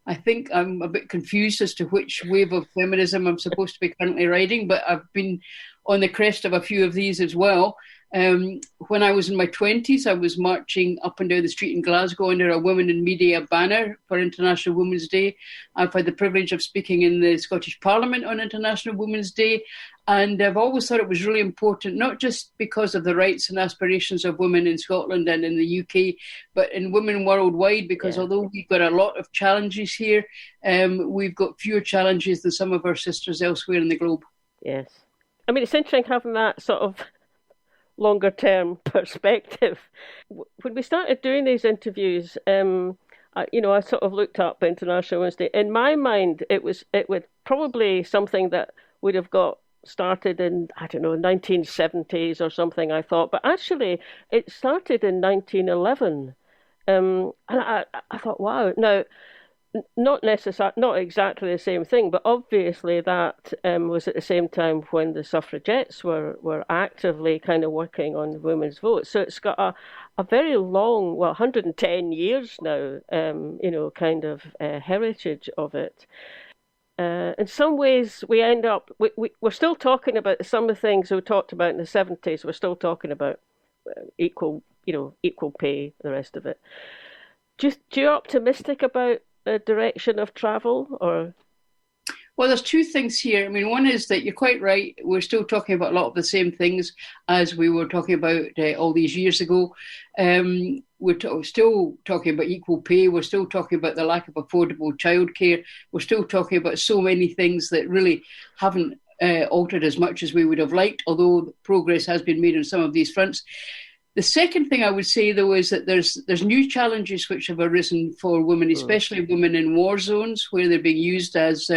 I think I'm a bit confused as to which wave of feminism I'm supposed to be currently riding, but I've been on the crest of a few of these as well. When I was in my 20s, I was marching up and down the street in Glasgow under a Women in Media banner for International Women's Day. I've had the privilege of speaking in the Scottish Parliament on International Women's Day, and I've always thought it was really important, not just because of the rights and aspirations of women in Scotland and in the UK, but in women worldwide, because although we've got a lot of challenges here, we've got fewer challenges than some of our sisters elsewhere in the globe. Yes. I mean, it's interesting having that sort of longer term perspective. When we started doing these interviews, I sort of looked up International Women's Day. In my mind, it was probably something that would have got started in, 1970s or something, I thought. But actually, it started in 1911. And I thought, wow. Now, not exactly the same thing, but obviously that was at the same time when the suffragettes were actively kind of working on women's vote. So it's got a very long, 110 years now, kind of heritage of it. In some ways, we end up, we're still talking about some of the things we talked about in the 70s. We're still talking about equal pay, the rest of it. Do you optimistic about the direction of travel, or? Well, there's two things here. I mean, one is that you're quite right. We're still talking about a lot of the same things as we were talking about all these years ago. We're still talking about equal pay. We're still talking about the lack of affordable childcare. We're still talking about so many things that really haven't altered as much as we would have liked, although progress has been made on some of these fronts. The second thing I would say, though, is that there's new challenges which have arisen for women, especially women in war zones, where they're being used as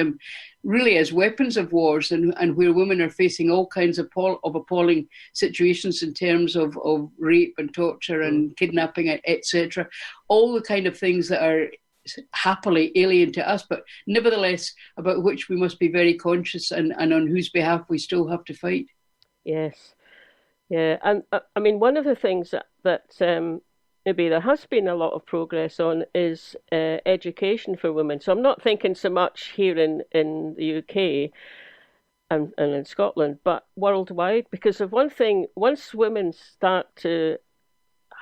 really as weapons of wars, and where women are facing all kinds of appalling situations in terms of rape and torture and kidnapping, etc. All the kind of things that are happily alien to us, but nevertheless about which we must be very conscious and on whose behalf we still have to fight. Yes. Yeah, and I mean, one of the things that maybe there has been a lot of progress on is education for women. So I'm not thinking so much here in the UK and in Scotland, but worldwide, because of one thing, once women start to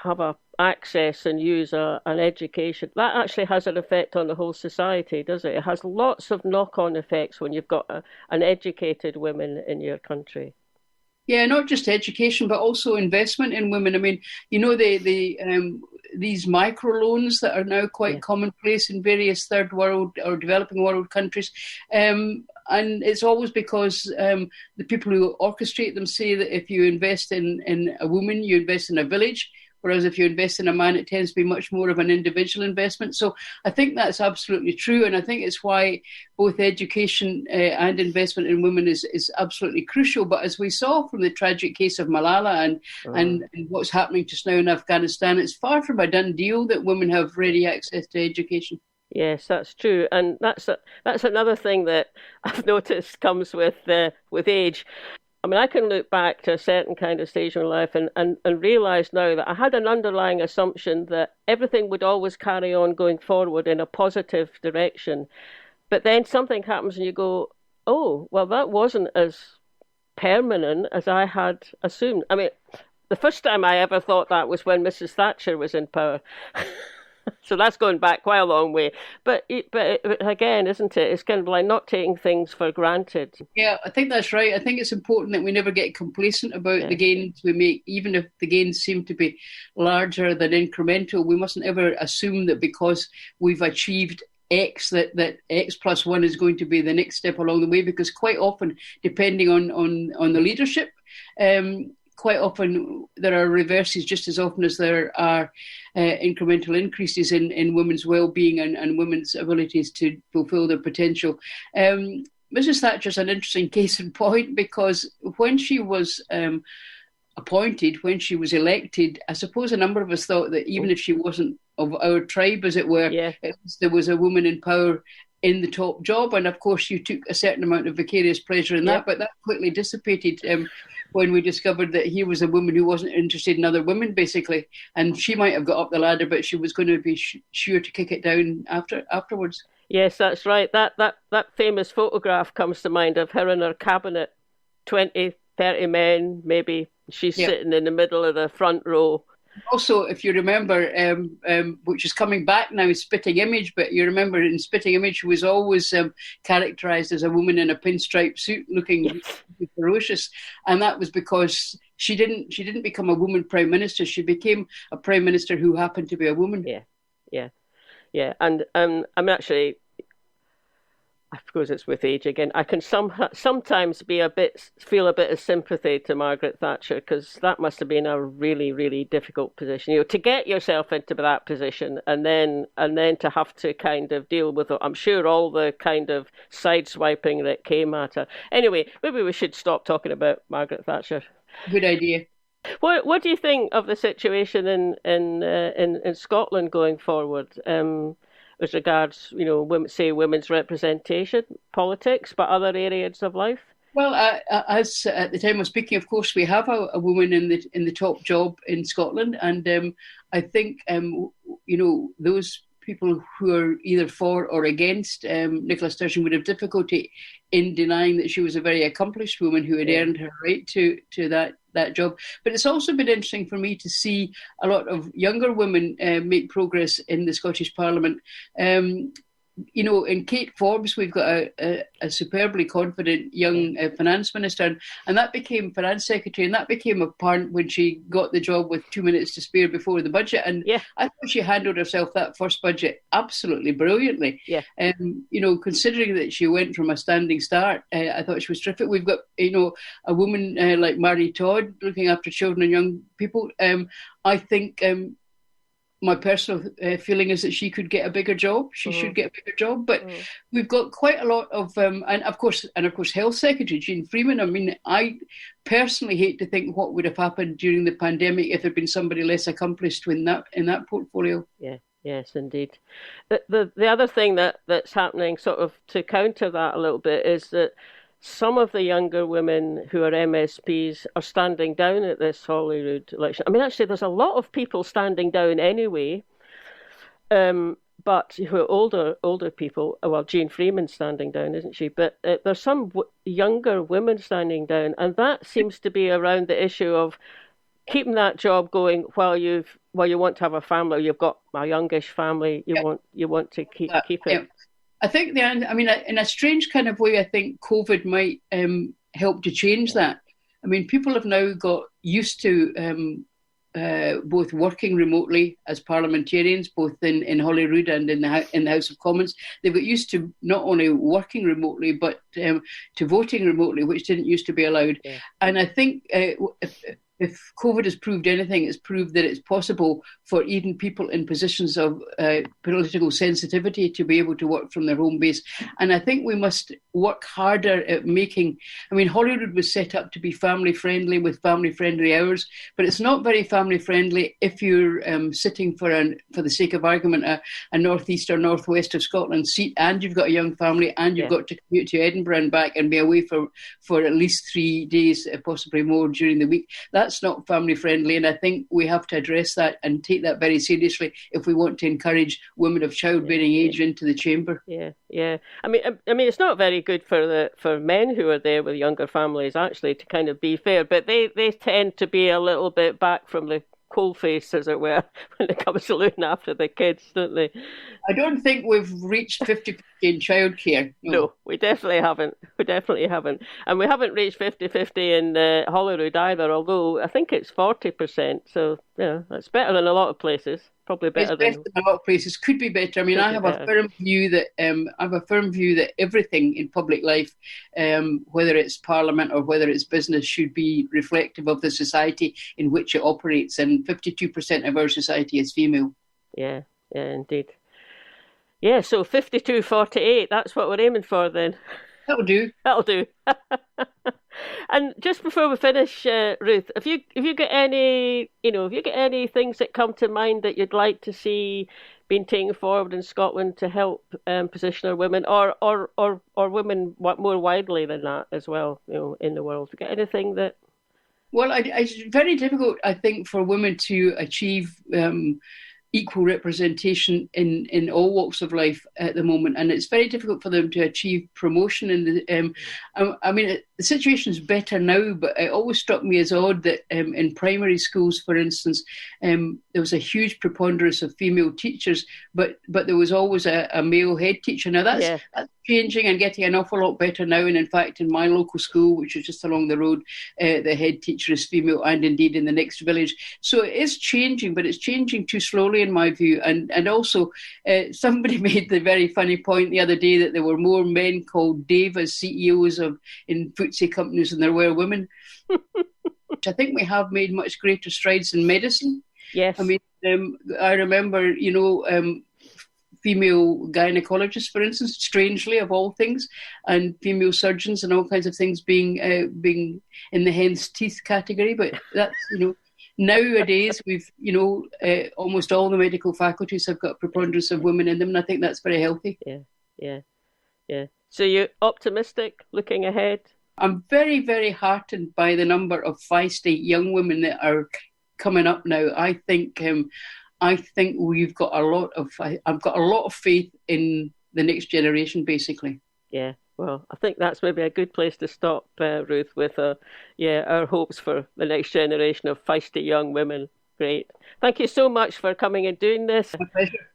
have access and use an education, that actually has an effect on the whole society, does it? It has lots of knock-on effects when you've got an educated women in your country. Yeah, not just education, but also investment in women. I mean, these microloans that are now quite commonplace in various third world or developing world countries. And it's always because the people who orchestrate them say that if you invest in a woman, you invest in a village. Whereas if you invest in a man, it tends to be much more of an individual investment. So I think that's absolutely true. And I think it's why both education and investment in women is absolutely crucial. But as we saw from the tragic case of Malala and what's happening just now in Afghanistan, it's far from a done deal that women have ready access to education. Yes, that's true. And that's another thing that I've noticed comes with age. I mean, I can look back to a certain kind of stage in my life and realise now that I had an underlying assumption that everything would always carry on going forward in a positive direction. But then something happens and you go, oh, well, that wasn't as permanent as I had assumed. I mean, the first time I ever thought that was when Mrs. Thatcher was in power. So that's going back quite a long way. But again, isn't it? It's kind of like not taking things for granted. Yeah, I think that's right. I think it's important that we never get complacent about the gains we make, even if the gains seem to be larger than incremental. We mustn't ever assume that because we've achieved X, that X plus one is going to be the next step along the way, because quite often, depending on the leadership, quite often there are reverses just as often as there are incremental increases in women's well-being and women's abilities to fulfil their potential. Mrs. Thatcher's an interesting case in point, because when she was appointed, when she was elected, I suppose a number of us thought that even if she wasn't of our tribe, as it were, there was a woman in power in the top job. And of course, you took a certain amount of vicarious pleasure in that, but that quickly dissipated when we discovered that here was a woman who wasn't interested in other women, basically. And she might have got up the ladder, but she was going to be sure to kick it down afterwards. Yes, that's right. That famous photograph comes to mind of her and her cabinet, 20, 30 men, maybe. She's sitting in the middle of the front row. Also, if you remember, which is coming back now, Spitting Image, but you remember in Spitting Image, she was always characterised as a woman in a pinstripe suit looking ferocious. And that was because she didn't become a woman prime minister. She became a prime minister who happened to be a woman. Yeah. And I'm actually, I suppose it's with age again, I can sometimes feel a bit of sympathy to Margaret Thatcher, because that must have been a really, really difficult position, to get yourself into that position and then to have to kind of deal with, I'm sure, all the kind of sideswiping that came at her. Anyway, maybe we should stop talking about Margaret Thatcher. Good idea. What do you think of the situation in Scotland going forward? As regards, women's representation, politics, but other areas of life? Well, as at the time of speaking, of course, we have a woman in the top job in Scotland, and I think those people who are either for or against Nicola Sturgeon would have difficulty in denying that she was a very accomplished woman who had earned her right to that job. But it's also been interesting for me to see a lot of younger women make progress in the Scottish Parliament. In Kate Forbes, we've got a superbly confident young finance minister, and that became finance secretary, and that became apparent when she got the job with 2 minutes to spare before the budget. And I thought she handled herself that first budget absolutely brilliantly. Considering that she went from a standing start, I thought she was terrific. We've got a woman like Mary Todd looking after children and young people. I think. My personal feeling is that she could get a bigger job. She should get a bigger job. But we've got quite a lot of, and of course, Health Secretary Jean Freeman. I mean, I personally hate to think what would have happened during the pandemic if there'd been somebody less accomplished in that portfolio. Yeah. Yes, indeed. The other thing that's happening, sort of to counter that a little bit, is that some of the younger women who are MSPs are standing down at this Holyrood election. I mean, actually, there's a lot of people standing down anyway, but who are older people. Well, Jean Freeman's standing down, isn't she? But there's some younger women standing down, and that seems to be around the issue of keeping that job going while you want to have a family. You've got a youngish family. You want to keep it. Yeah. I think in a strange kind of way, I think COVID might help to change that. I mean, people have now got used to both working remotely as parliamentarians, both in Holyrood and in the House of Commons. They've got used to not only working remotely, but to voting remotely, which didn't used to be allowed. Yeah. And I think if COVID has proved anything, it's proved that it's possible for even people in positions of political sensitivity to be able to work from their home base. And I think we must work harder at making, Holyrood was set up to be family friendly with family friendly hours, but it's not very family friendly if you're sitting for the sake of argument, a northeast or northwest of Scotland seat, and you've got a young family, and you've got to commute to Edinburgh and back and be away for at least 3 days, possibly more during the week. That's not family friendly, and I think we have to address that and take that very seriously if we want to encourage women of childbearing age into the chamber. Yeah. I mean, it's not very good for men who are there with younger families, actually, to kind of be fair, but they tend to be a little bit back from the coalface, as it were, when it comes to looking after the kids, don't they? I don't think we've reached 50-50 in childcare. No, we definitely haven't. And we haven't reached 50-50 in Holyrood either, although I think it's 40%. So, that's better than a lot of places. Probably better than a lot of places. Could be better. I mean, I have a firm view that everything in public life, whether it's Parliament or whether it's business, should be reflective of the society in which it operates. And 52% of our society is female. Yeah, indeed. Yeah, so 52-48. That's what we're aiming for then. That'll do. And just before we finish, Ruth, if you got any, if you get any things that come to mind that you'd like to see being taken forward in Scotland to help position our women, or women more widely than that as well, in the world, you got anything that? Well, it's very difficult, I think, for women to achieve equal representation in all walks of life at the moment, and it's very difficult for them to achieve promotion. The situation is better now, but it always struck me as odd that in primary schools, for instance, there was a huge preponderance of female teachers, but there was always a male head teacher. Now that's changing and getting an awful lot better now, and in fact in my local school, which is just along the road, the head teacher is female, and indeed in the next village. So it is changing, but it's changing too slowly in my view. And also somebody made the very funny point the other day that there were more men called Dave as CEOs in FTSE companies than there were women. Which I think we have made much greater strides in medicine. Yes. I mean, I remember, female gynecologists, for instance, strangely of all things, and female surgeons and all kinds of things being in the hen's teeth category. But that's, nowadays we've, almost all the medical faculties have got preponderance of women in them, and I think that's very healthy. Yeah. So you're optimistic looking ahead? I'm very, very heartened by the number of feisty young women that are coming up now. I think we've got I've got a lot of faith in the next generation, basically. Yeah, well, I think that's maybe a good place to stop, Ruth, with our hopes for the next generation of feisty young women. Great. Thank you so much for coming and doing this. My pleasure.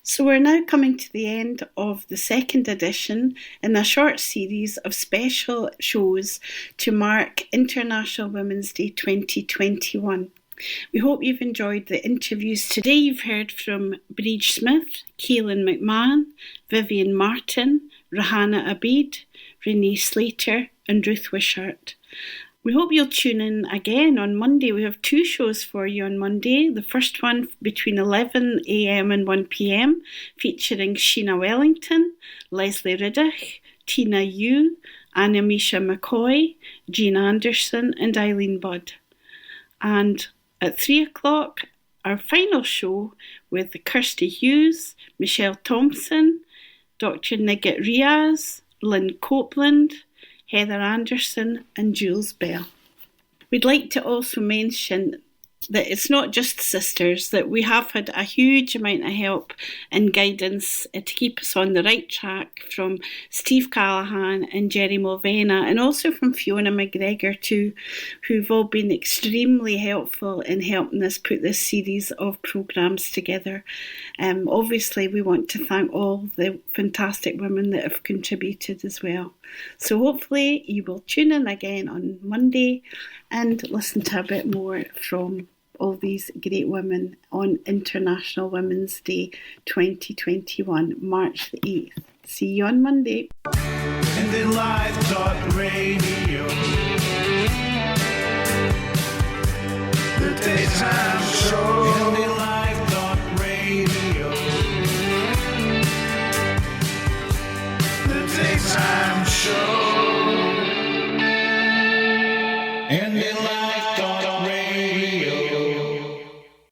So we're now coming to the end of the second edition in a short series of special shows to mark International Women's Day 2021. We hope you've enjoyed the interviews. Today you've heard from Breege Smyth, Cailyn McMahon, Vivien Martin, Rehana Abid, Renee Slater and Ruth Wishart. We hope you'll tune in again on Monday. We have 2 shows for you on Monday. The first one between 11 a.m. and 1 p.m, featuring Sheena Wellington, Leslie Riddick, Tina Yu, Anna-Misha McCoy, Jean Anderson and Eileen Budd. And at 3 o'clock, our final show with Kirsty Hughes, Michelle Thompson, Dr. Nighat Riaz, Lynn Copeland, Heather Anderson and Jules Bell. We'd like to also mention that it's not just sisters, that we have had a huge amount of help and guidance to keep us on the right track from Steve Callahan and Jerry Mulvena, and also from Fiona McGregor too, who've all been extremely helpful in helping us put this series of programmes together. Obviously we want to thank all the fantastic women that have contributed as well. So hopefully you will tune in again on Monday and listen to a bit more from all these great women on International Women's Day 2021, March the 8th. See you on Monday. Indylive.Radio, the daytime show.